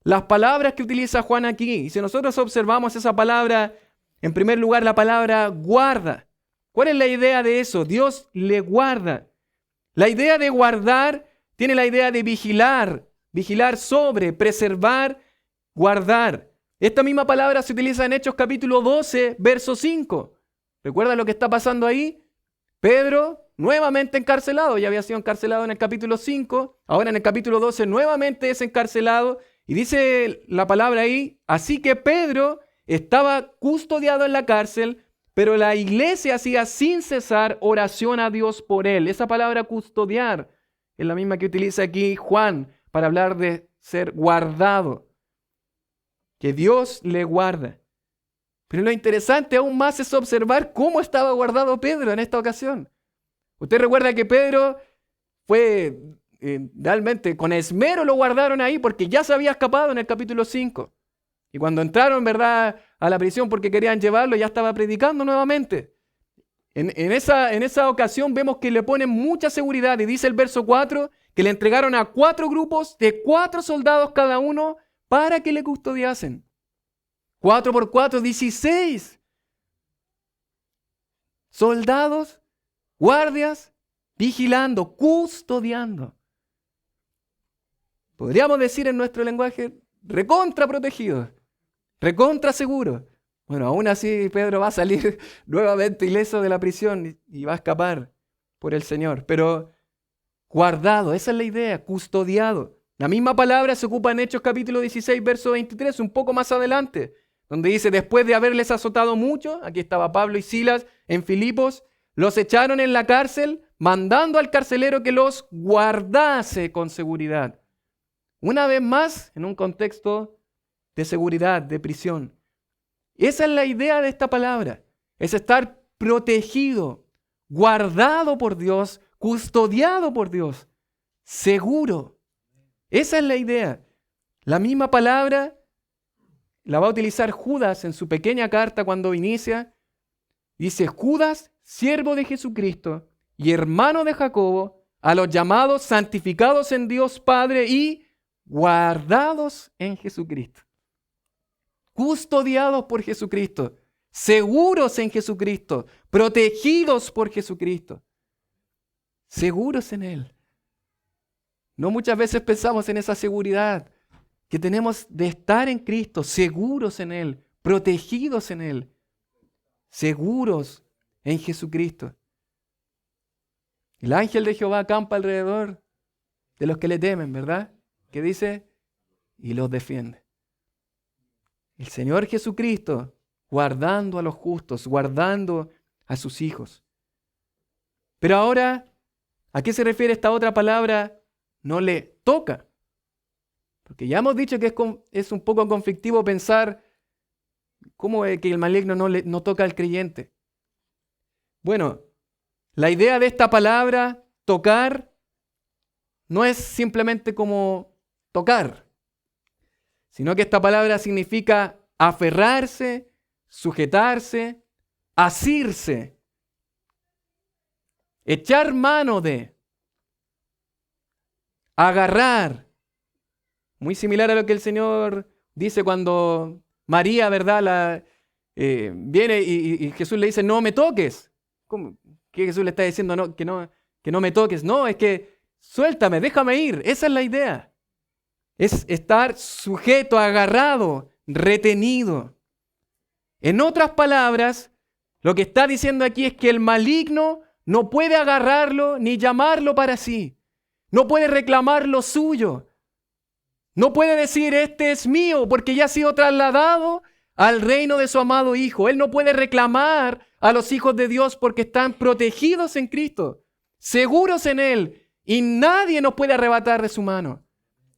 las palabras que utiliza Juan aquí. Y si nosotros observamos esa palabra, en primer lugar la palabra guarda. ¿Cuál es la idea de eso? Dios le guarda. La idea de guardar tiene la idea de vigilar sobre, preservar, guardar. Esta misma palabra se utiliza en Hechos capítulo 12, verso 5. ¿Recuerda lo que está pasando ahí? Pedro nuevamente encarcelado, ya había sido encarcelado en el capítulo 5, ahora en el capítulo 12 nuevamente es encarcelado Y dice la palabra ahí, así que Pedro estaba custodiado en la cárcel, pero la iglesia hacía sin cesar oración a Dios por él. Esa palabra custodiar es la misma que utiliza aquí Juan para hablar de ser guardado, que Dios le guarda. Pero lo interesante aún más es observar cómo estaba guardado Pedro en esta ocasión. Usted recuerda que Pedro fue realmente con esmero lo guardaron ahí porque ya se había escapado en el capítulo 5. Y cuando entraron, ¿verdad?, a la prisión porque querían llevarlo, ya estaba predicando nuevamente. En esa ocasión vemos que le ponen mucha seguridad y dice el verso 4 que le entregaron a 4 grupos de 4 soldados cada uno para que le custodiasen. 4 por 4, 16. Soldados, guardias, vigilando, custodiando. Podríamos decir en nuestro lenguaje, recontra protegido, recontra seguro. Bueno, aún así Pedro va a salir nuevamente ileso de la prisión y va a escapar por el Señor. Pero guardado, esa es la idea, custodiado. La misma palabra se ocupa en Hechos capítulo 16, verso 23, un poco más adelante, donde dice, después de haberles azotado mucho, aquí estaba Pablo y Silas en Filipos, los echaron en la cárcel, mandando al carcelero que los guardase con seguridad. Una vez más, en un contexto de seguridad, de prisión. Esa es la idea de esta palabra, es estar protegido, guardado por Dios, custodiado por Dios, seguro. Esa es la idea. La misma palabra la va a utilizar Judas en su pequeña carta cuando inicia. Dice, Judas, siervo de Jesucristo y hermano de Jacobo, a los llamados, santificados en Dios Padre y guardados en Jesucristo. Custodiados por Jesucristo, seguros en Jesucristo, protegidos por Jesucristo, seguros en Él. No muchas veces pensamos en esa seguridad que tenemos de estar en Cristo, seguros en Él, protegidos en Él, seguros en Jesucristo. El ángel de Jehová acampa alrededor de los que le temen, ¿verdad? ¿Qué dice? Y los defiende. El Señor Jesucristo guardando a los justos, guardando a sus hijos. Pero ahora, ¿a qué se refiere esta otra palabra? No le toca. Porque ya hemos dicho que es un poco conflictivo pensar cómo es que el maligno no toca al creyente. Bueno, la idea de esta palabra, tocar, no es simplemente como tocar, sino que esta palabra significa aferrarse, sujetarse, asirse, echar mano de, agarrar. Muy similar a lo que el Señor dice cuando María, ¿verdad? Viene y Jesús le dice, no me toques. ¿Cómo? ¿Qué Jesús le está diciendo? No, que no me toques. No, es que suéltame, déjame ir. Esa es la idea. Es estar sujeto, agarrado, retenido. En otras palabras, lo que está diciendo aquí es que el maligno no puede agarrarlo ni llamarlo para sí. No puede reclamar lo suyo. No puede decir, este es mío, porque ya ha sido trasladado al reino de su amado Hijo. Él no puede reclamar a los hijos de Dios porque están protegidos en Cristo, seguros en Él, y nadie nos puede arrebatar de su mano.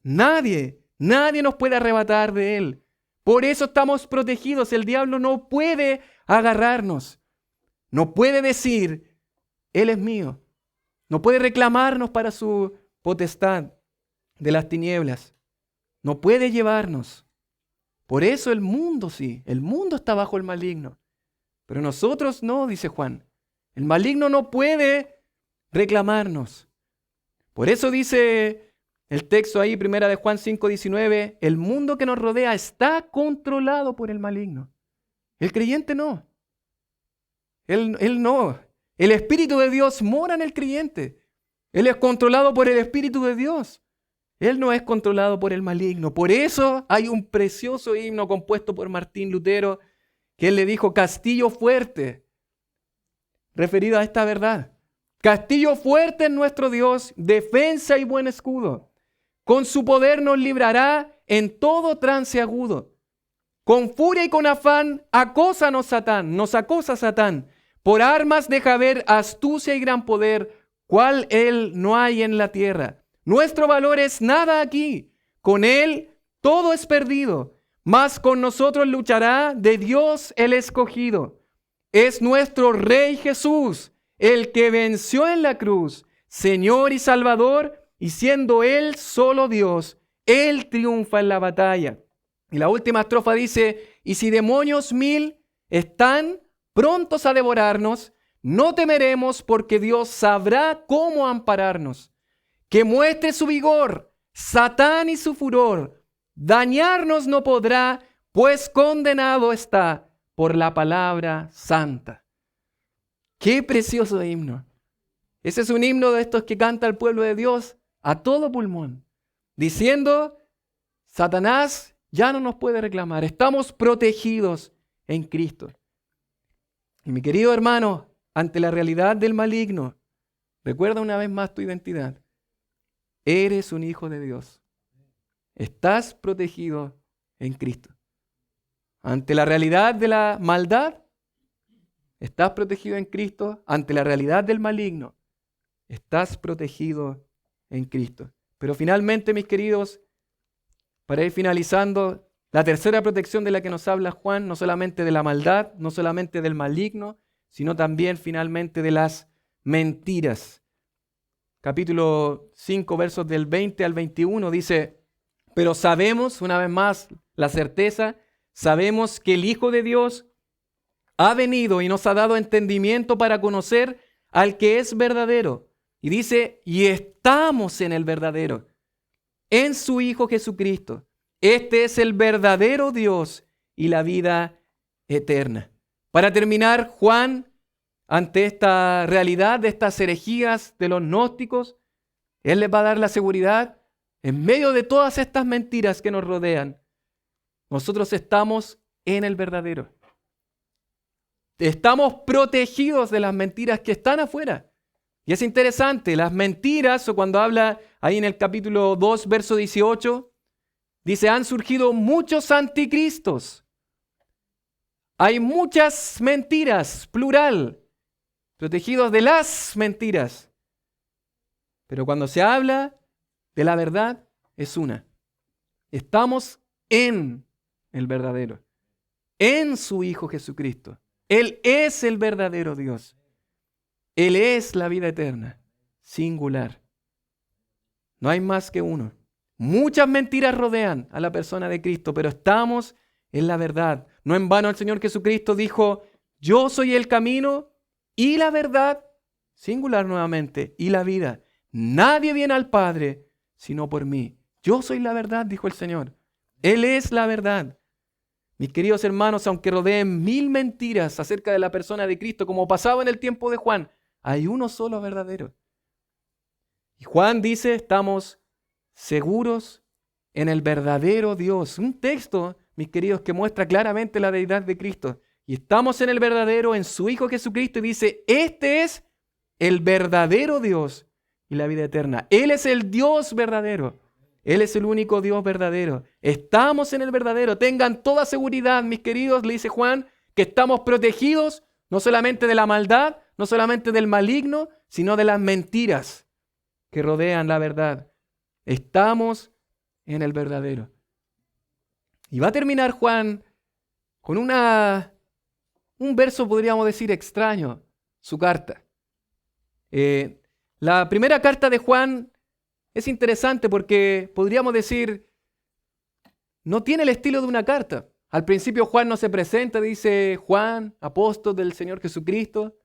Nadie nos puede arrebatar de Él. Por eso estamos protegidos. El diablo no puede agarrarnos. No puede decir, Él es mío. No puede reclamarnos para su potestad de las tinieblas. No puede llevarnos. Por eso el mundo sí, el mundo está bajo el maligno. Pero nosotros no, dice Juan. El maligno no puede reclamarnos. Por eso dice el texto ahí, primera de Juan 5:19, el mundo que nos rodea está controlado por el maligno. El creyente no. Él no. El Espíritu de Dios mora en el creyente. Él es controlado por el Espíritu de Dios. Él no es controlado por el maligno. Por eso hay un precioso himno compuesto por Martín Lutero que él le dijo castillo fuerte, referido a esta verdad. Castillo fuerte en nuestro Dios, defensa y buen escudo. Con su poder nos librará en todo trance agudo. Con furia y con afán, nos acosa Satán. Por armas deja ver astucia y gran poder, cual él no hay en la tierra. Nuestro valor es nada aquí. Con él todo es perdido. Mas con nosotros luchará de Dios el escogido. Es nuestro Rey Jesús, el que venció en la cruz, Señor y Salvador, y siendo Él solo Dios, Él triunfa en la batalla. Y la última estrofa dice, y si demonios 1000 están prontos a devorarnos, no temeremos porque Dios sabrá cómo ampararnos. Que muestre su vigor, Satán y su furor, dañarnos no podrá, pues condenado está por la palabra santa. ¡Qué precioso himno! Ese es un himno de estos que canta el pueblo de Dios a todo pulmón, diciendo, Satanás ya no nos puede reclamar, estamos protegidos en Cristo. Y mi querido hermano, ante la realidad del maligno, recuerda una vez más tu identidad. Eres un hijo de Dios. Estás protegido en Cristo. Ante la realidad de la maldad, estás protegido en Cristo. Ante la realidad del maligno, estás protegido en Cristo. Pero finalmente, mis queridos, para ir finalizando, la tercera protección de la que nos habla Juan, no solamente de la maldad, no solamente del maligno, sino también finalmente de las mentiras. Capítulo 5, versos del 20 al 21 dice, pero sabemos, una vez más, la certeza, sabemos que el Hijo de Dios ha venido y nos ha dado entendimiento para conocer al que es verdadero. Y dice, y estamos en el verdadero, en su Hijo Jesucristo. Este es el verdadero Dios y la vida eterna. Para terminar, Juan, ante esta realidad de estas herejías de los gnósticos, él les va a dar la seguridad en medio de todas estas mentiras que nos rodean. Nosotros estamos en el verdadero. Estamos protegidos de las mentiras que están afuera. Y es interesante, las mentiras, o cuando habla ahí en el capítulo 2, verso 18, dice, han surgido muchos anticristos. Hay muchas mentiras, plural, protegidos de las mentiras. Pero cuando se habla de la verdad, es una. Estamos en el verdadero, en su Hijo Jesucristo. Él es el verdadero Dios. Él es la vida eterna, singular. No hay más que uno. Muchas mentiras rodean a la persona de Cristo, pero estamos en la verdad. No en vano el Señor Jesucristo dijo, yo soy el camino y la verdad, singular nuevamente, y la vida. Nadie viene al Padre sino por mí. Yo soy la verdad, dijo el Señor. Él es la verdad. Mis queridos hermanos, aunque rodeen 1000 mentiras acerca de la persona de Cristo, como pasaba en el tiempo de Juan, hay uno solo verdadero. Y Juan dice, estamos seguros en el verdadero Dios. Un texto, mis queridos, que muestra claramente la deidad de Cristo. Y estamos en el verdadero, en su Hijo Jesucristo, y dice, este es el verdadero Dios y la vida eterna. Él es el Dios verdadero. Él es el único Dios verdadero. Estamos en el verdadero. Tengan toda seguridad, mis queridos, le dice Juan, que estamos protegidos no solamente de la maldad, no solamente del maligno, sino de las mentiras que rodean la verdad. Estamos en el verdadero. Y va a terminar Juan con un verso, podríamos decir, extraño, su carta. La primera carta de Juan es interesante porque podríamos decir, no tiene el estilo de una carta. Al principio Juan no se presenta, dice Juan, apóstol del Señor Jesucristo.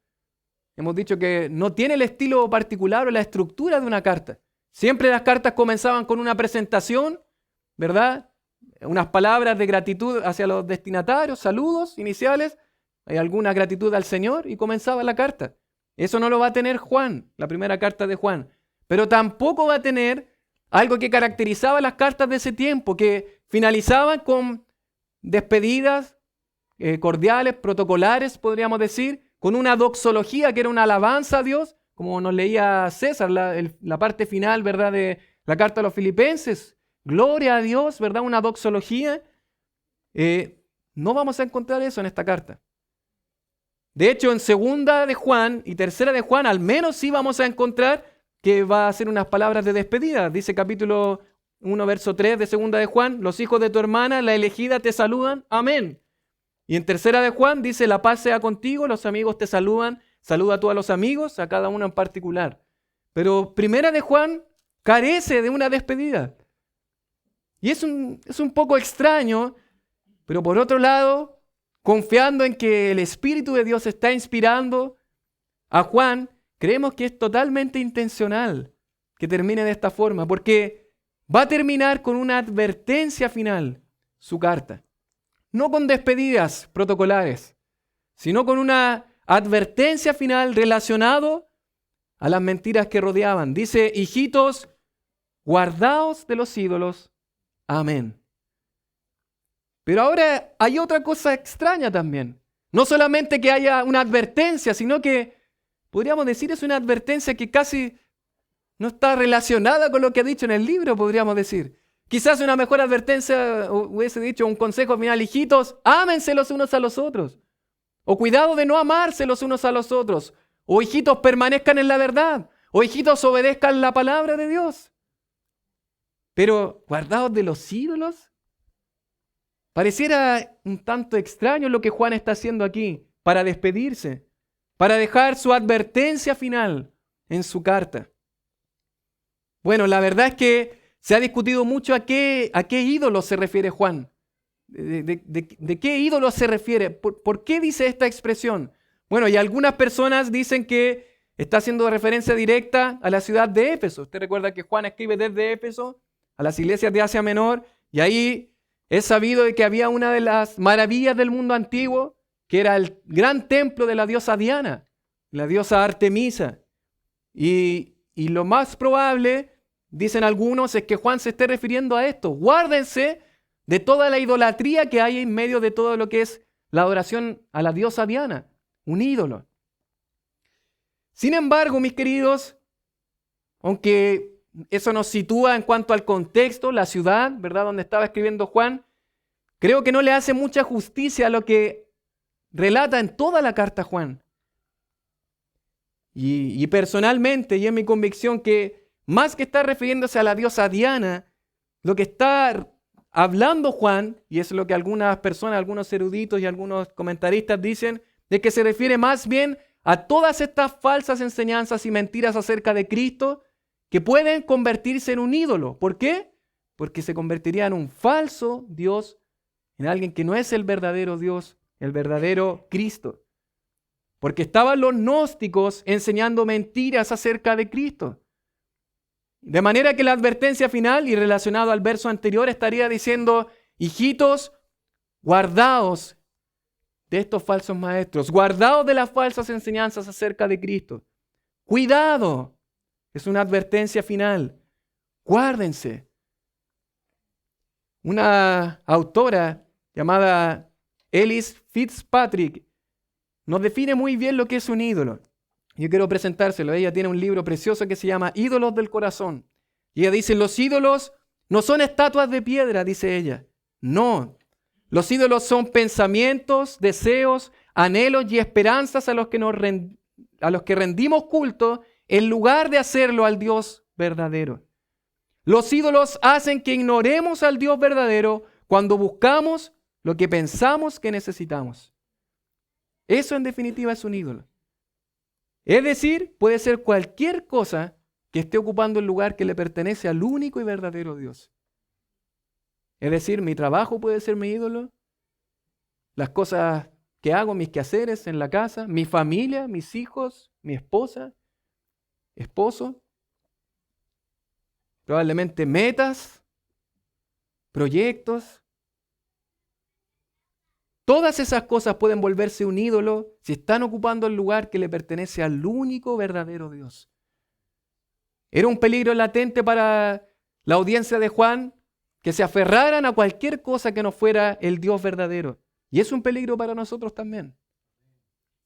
Hemos dicho que no tiene el estilo particular o la estructura de una carta. Siempre las cartas comenzaban con una presentación, ¿verdad? Unas palabras de gratitud hacia los destinatarios, saludos iniciales, hay alguna gratitud al Señor y comenzaba la carta. Eso no lo va a tener Juan, la primera carta de Juan. Pero tampoco va a tener algo que caracterizaba las cartas de ese tiempo, que finalizaban con despedidas cordiales, protocolares, podríamos decir, con una doxología que era una alabanza a Dios, como nos leía César, la parte final, ¿verdad?, de la carta a los Filipenses, gloria a Dios, ¿verdad? Una doxología. No vamos a encontrar eso en esta carta. De hecho, en 2 de Juan y 3 de Juan, al menos sí vamos a encontrar que va a ser unas palabras de despedida. Dice capítulo 1, verso 3 de 2 de Juan, los hijos de tu hermana, la elegida, te saludan. Amén. Y en 3 de Juan dice, la paz sea contigo, los amigos te saludan. Saluda a todos los amigos, a cada uno en particular. Pero 1 de Juan carece de una despedida. Y es un poco extraño, pero por otro lado, confiando en que el Espíritu de Dios está inspirando a Juan, creemos que es totalmente intencional que termine de esta forma, porque va a terminar con una advertencia final su carta. No con despedidas protocolares, sino con una advertencia final relacionado a las mentiras que rodeaban. Dice, hijitos, guardaos de los ídolos. Amén. Pero ahora hay otra cosa extraña también. No solamente que haya una advertencia, sino que podríamos decir es una advertencia que casi no está relacionada con lo que ha dicho en el libro, podríamos decir. Quizás una mejor advertencia hubiese dicho un consejo final, hijitos, ámense los unos a los otros. O cuidado de no amarse los unos a los otros. O hijitos, permanezcan en la verdad. O hijitos, obedezcan la palabra de Dios. Pero guardados de los ídolos. Pareciera un tanto extraño lo que Juan está haciendo aquí para despedirse, para dejar su advertencia final en su carta. Bueno, la verdad es que se ha discutido mucho a qué ídolo se refiere Juan. ¿De qué ídolo se refiere? ¿Por qué dice esta expresión? Bueno, y algunas personas dicen que está haciendo referencia directa a la ciudad de Éfeso. Usted recuerda que Juan escribe desde Éfeso a las iglesias de Asia Menor, y ahí es sabido de que había una de las maravillas del mundo antiguo, que era el gran templo de la diosa Diana, la diosa Artemisa. Y lo más probable, dicen algunos, es que Juan se esté refiriendo a esto. Guárdense de toda la idolatría que hay en medio de todo lo que es la adoración a la diosa Diana, un ídolo. Sin embargo, mis queridos, aunque eso nos sitúa en cuanto al contexto, la ciudad, ¿verdad?, donde estaba escribiendo Juan, creo que no le hace mucha justicia a lo que relata en toda la carta Juan. Y personalmente, y es mi convicción que más que estar refiriéndose a la diosa Diana, lo que está hablando Juan, y es lo que algunas personas, algunos eruditos y algunos comentaristas dicen, de que se refiere más bien a todas estas falsas enseñanzas y mentiras acerca de Cristo que pueden convertirse en un ídolo. ¿Por qué? Porque se convertiría en un falso Dios, en alguien que no es el verdadero Dios, el verdadero Cristo. Porque estaban los gnósticos enseñando mentiras acerca de Cristo. De manera que la advertencia final, y relacionado al verso anterior, estaría diciendo, hijitos, guardaos de estos falsos maestros, guardaos de las falsas enseñanzas acerca de Cristo. Cuidado, es una advertencia final. Guárdense. Una autora llamada Ellis Fitzpatrick nos define muy bien lo que es un ídolo. Yo quiero presentárselo. Ella tiene un libro precioso que se llama Ídolos del Corazón. Y ella dice, los ídolos no son estatuas de piedra, dice ella. No. Los ídolos son pensamientos, deseos, anhelos y esperanzas a los que rendimos culto en lugar de hacerlo al Dios verdadero. Los ídolos hacen que ignoremos al Dios verdadero cuando buscamos lo que pensamos que necesitamos. Eso en definitiva es un ídolo. Es decir, puede ser cualquier cosa que esté ocupando el lugar que le pertenece al único y verdadero Dios. Es decir, mi trabajo puede ser mi ídolo, las cosas que hago, mis quehaceres en la casa, mi familia, mis hijos, mi esposa, esposo, probablemente metas, proyectos. Todas esas cosas pueden volverse un ídolo si están ocupando el lugar que le pertenece al único verdadero Dios. Era un peligro latente para la audiencia de Juan que se aferraran a cualquier cosa que no fuera el Dios verdadero. Y es un peligro para nosotros también.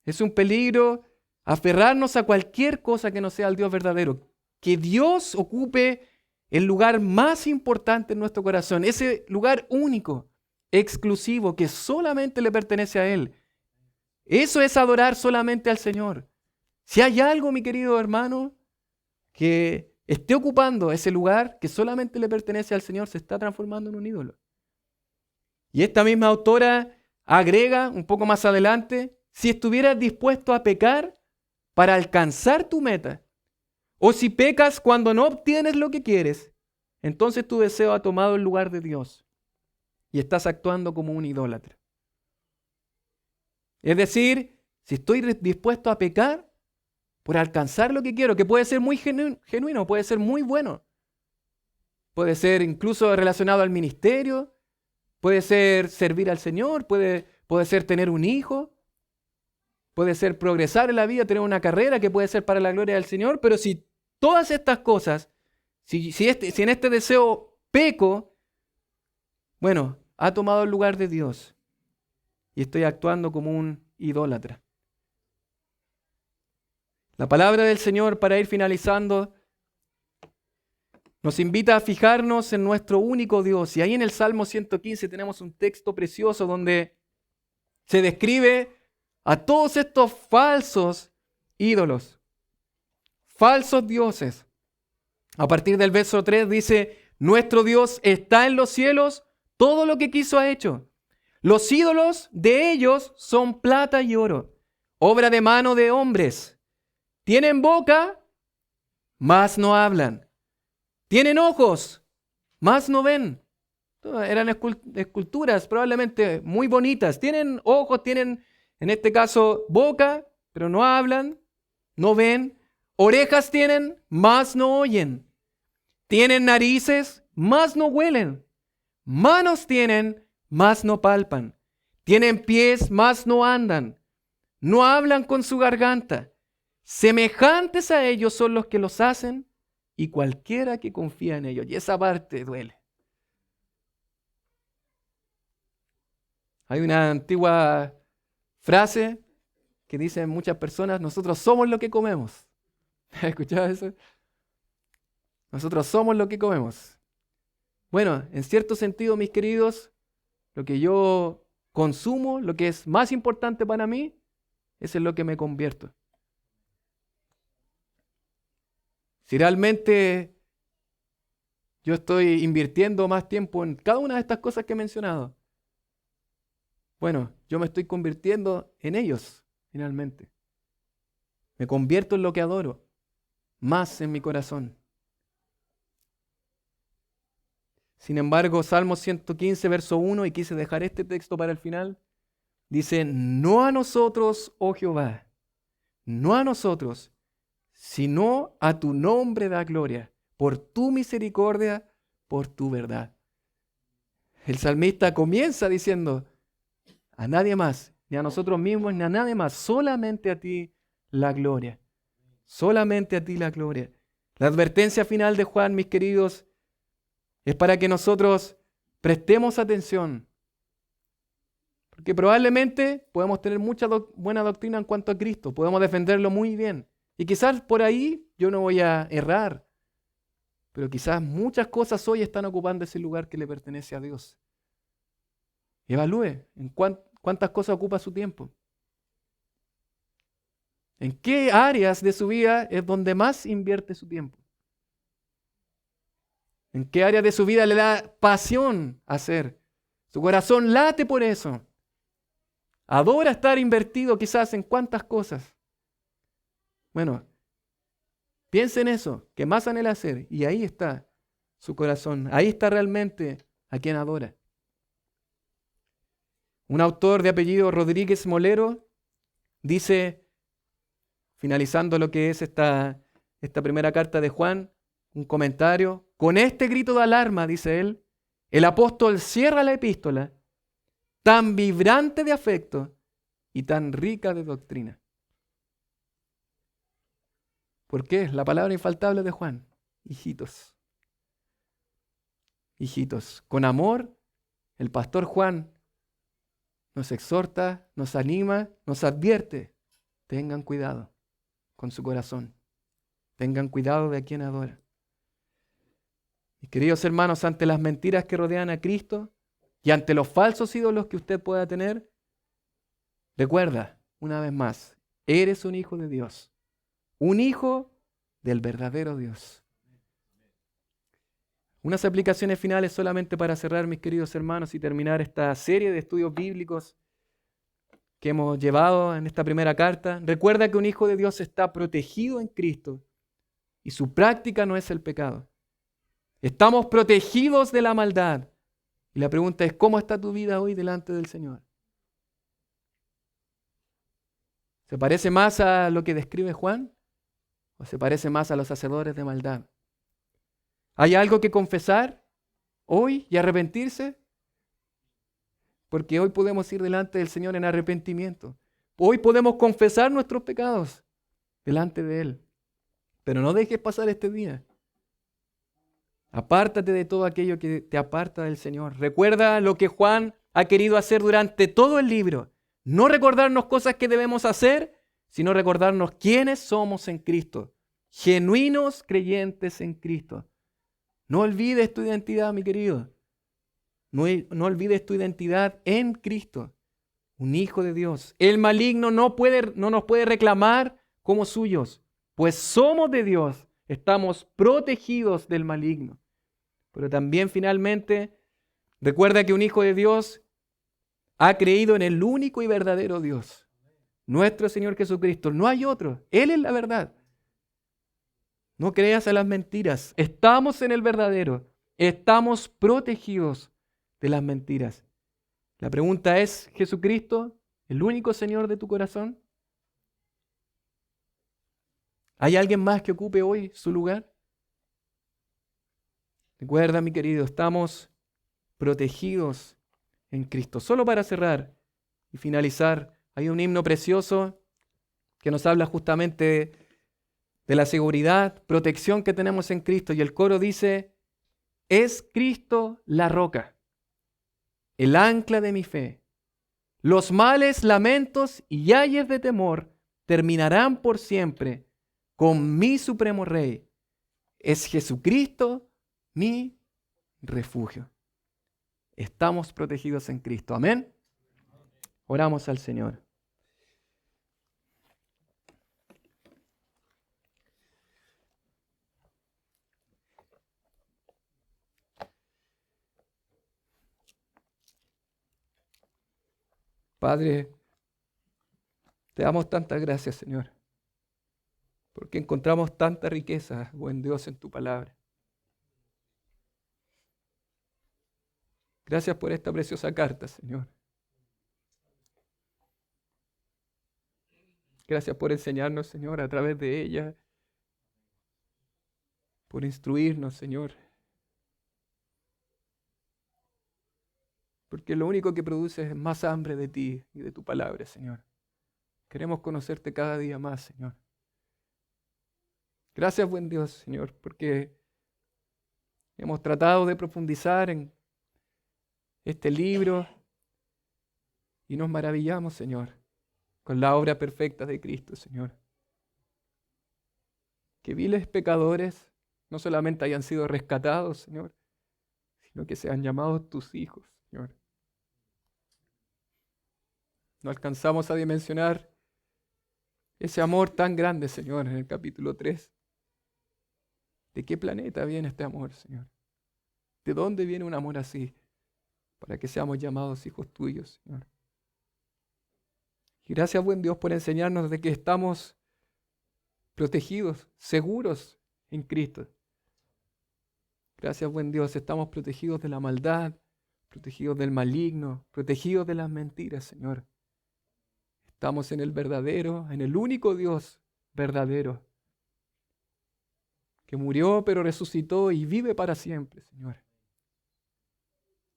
Es un peligro aferrarnos a cualquier cosa que no sea el Dios verdadero. Que Dios ocupe el lugar más importante en nuestro corazón, ese lugar único, exclusivo, que solamente le pertenece a Él. Eso es adorar solamente al Señor. Si hay algo, mi querido hermano, que esté ocupando ese lugar que solamente le pertenece al Señor, se está transformando en un ídolo. Y esta misma autora agrega un poco más adelante, si estuvieras dispuesto a pecar para alcanzar tu meta, o si pecas cuando no obtienes lo que quieres, entonces tu deseo ha tomado el lugar de Dios y estás actuando como un idólatra. Es decir, si estoy dispuesto a pecar por alcanzar lo que quiero, que puede ser muy genuino, puede ser muy bueno, puede ser incluso relacionado al ministerio, puede ser servir al Señor, puede ser tener un hijo, puede ser progresar en la vida, tener una carrera que puede ser para la gloria del Señor, pero si todas estas cosas, si en este deseo peco, bueno, ha tomado el lugar de Dios y estoy actuando como un idólatra. La palabra del Señor, para ir finalizando, nos invita a fijarnos en nuestro único Dios. Y ahí en el Salmo 115 tenemos un texto precioso donde se describe a todos estos falsos ídolos, falsos dioses. A partir del verso 3 dice, nuestro Dios está en los cielos, todo lo que quiso ha hecho. Los ídolos de ellos son plata y oro, obra de mano de hombres. Tienen boca, mas no hablan. Tienen ojos, mas no ven. Eran esculturas probablemente muy bonitas. Tienen ojos, tienen en este caso boca, pero no hablan, no ven. Orejas tienen, mas no oyen. Tienen narices, mas no huelen. Manos tienen, mas no palpan. Tienen pies, mas no andan. No hablan con su garganta. Semejantes a ellos son los que los hacen y cualquiera que confía en ellos. Y esa parte duele. Hay una antigua frase que dicen muchas personas, nosotros somos lo que comemos. ¿Has escuchado eso? Nosotros somos lo que comemos. Bueno, en cierto sentido, mis queridos, lo que yo consumo, lo que es más importante para mí, eso es lo que me convierto. Si realmente yo estoy invirtiendo más tiempo en cada una de estas cosas que he mencionado, bueno, yo me estoy convirtiendo en ellos, finalmente. Me convierto en lo que adoro, más en mi corazón. Sin embargo, Salmo 115, verso 1, y quise dejar este texto para el final, dice, no a nosotros, oh Jehová, no a nosotros, sino a tu nombre da gloria, por tu misericordia, por tu verdad. El salmista comienza diciendo, a nadie más, ni a nosotros mismos, ni a nadie más, solamente a ti la gloria. Solamente a ti la gloria. La advertencia final de Juan, mis queridos, es para que nosotros prestemos atención. Porque probablemente podemos tener mucha buena doctrina en cuanto a Cristo, podemos defenderlo muy bien. Y quizás por ahí yo no voy a errar, pero quizás muchas cosas hoy están ocupando ese lugar que le pertenece a Dios. Evalúe en cuántas cosas ocupa su tiempo. ¿En qué áreas de su vida es donde más invierte su tiempo? ¿En qué áreas de su vida le da pasión hacer? Su corazón late por eso. Adora estar invertido quizás en cuántas cosas. Bueno, piense en eso, que más anhela hacer, y ahí está su corazón, ahí está realmente a quien adora. Un autor de apellido Rodríguez Molero dice, finalizando lo que es esta primera carta de Juan, un comentario, con este grito de alarma, dice él, el apóstol cierra la epístola, tan vibrante de afecto y tan rica de doctrina. ¿Por qué? La palabra infaltable de Juan. Hijitos. Hijitos. Con amor, el pastor Juan nos exhorta, nos anima, nos advierte. Tengan cuidado con su corazón. Tengan cuidado de a quien adora. Mis queridos hermanos, ante las mentiras que rodean a Cristo y ante los falsos ídolos que usted pueda tener, recuerda, una vez más, eres un hijo de Dios, un hijo del verdadero Dios. Unas aplicaciones finales solamente para cerrar, mis queridos hermanos, y terminar esta serie de estudios bíblicos que hemos llevado en esta primera carta. Recuerda que un hijo de Dios está protegido en Cristo y su práctica no es el pecado. Estamos protegidos de la maldad. Y la pregunta es, ¿cómo está tu vida hoy delante del Señor? ¿Se parece más a lo que describe Juan? ¿O se parece más a los hacedores de maldad? ¿Hay algo que confesar hoy y arrepentirse? Porque hoy podemos ir delante del Señor en arrepentimiento. Hoy podemos confesar nuestros pecados delante de Él. Pero no dejes pasar este día. Apártate de todo aquello que te aparta del Señor. Recuerda lo que Juan ha querido hacer durante todo el libro. No recordarnos cosas que debemos hacer, sino recordarnos quiénes somos en Cristo. Genuinos creyentes en Cristo. No olvides tu identidad, mi querido. No olvides tu identidad en Cristo. Un hijo de Dios. El maligno no nos puede reclamar como suyos, pues somos de Dios. Estamos protegidos del maligno. Pero también finalmente, recuerda que un hijo de Dios ha creído en el único y verdadero Dios, nuestro Señor Jesucristo. No hay otro. Él es la verdad. No creas a las mentiras. Estamos en el verdadero. Estamos protegidos de las mentiras. La pregunta es, ¿Jesucristo el único Señor de tu corazón? ¿Hay alguien más que ocupe hoy su lugar? Recuerda, mi querido, estamos protegidos en Cristo. Solo para cerrar y finalizar, hay un himno precioso que nos habla justamente de la seguridad, protección que tenemos en Cristo. Y el coro dice, es Cristo la roca, el ancla de mi fe. Los males, lamentos y ayes de temor terminarán por siempre con mi supremo Rey. Es Jesucristo mi refugio. Estamos protegidos en Cristo. Amén. Oramos al Señor. Padre, te damos tantas gracias, Señor, porque encontramos tanta riqueza, buen Dios, en tu palabra. Gracias por esta preciosa carta, Señor. Gracias por enseñarnos, Señor, a través de ella, por instruirnos, Señor. Porque lo único que produce es más hambre de ti y de tu palabra, Señor. Queremos conocerte cada día más, Señor. Gracias, buen Dios, Señor, porque hemos tratado de profundizar en este libro y nos maravillamos, Señor, con la obra perfecta de Cristo, Señor. Que viles pecadores no solamente hayan sido rescatados, Señor, sino que sean llamados tus hijos, Señor. No alcanzamos a dimensionar ese amor tan grande, Señor, en el capítulo 3. ¿De qué planeta viene este amor, Señor? ¿De dónde viene un amor así? Para que seamos llamados hijos tuyos, Señor. Y gracias, buen Dios, por enseñarnos de que estamos protegidos, seguros en Cristo. Gracias, buen Dios, estamos protegidos de la maldad, protegidos del maligno, protegidos de las mentiras, Señor. Estamos en el verdadero, en el único Dios verdadero, que murió pero resucitó y vive para siempre, Señor.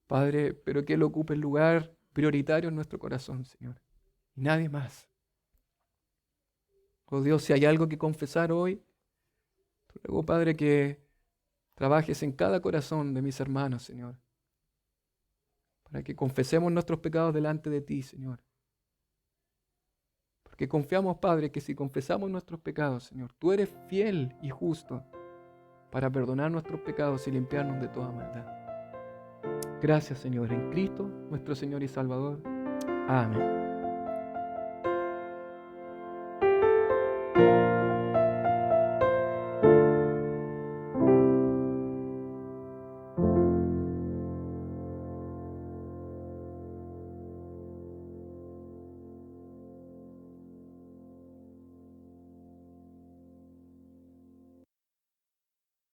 Padre, pero que Él ocupe el lugar prioritario en nuestro corazón, Señor. Y nadie más. Oh Dios, si hay algo que confesar hoy, te ruego, Padre, que trabajes en cada corazón de mis hermanos, Señor. Para que confesemos nuestros pecados delante de ti, Señor. Porque confiamos, Padre, que si confesamos nuestros pecados, Señor, tú eres fiel y justo para perdonar nuestros pecados y limpiarnos de toda maldad. Gracias, Señor, en Cristo, nuestro Señor y Salvador. Amén.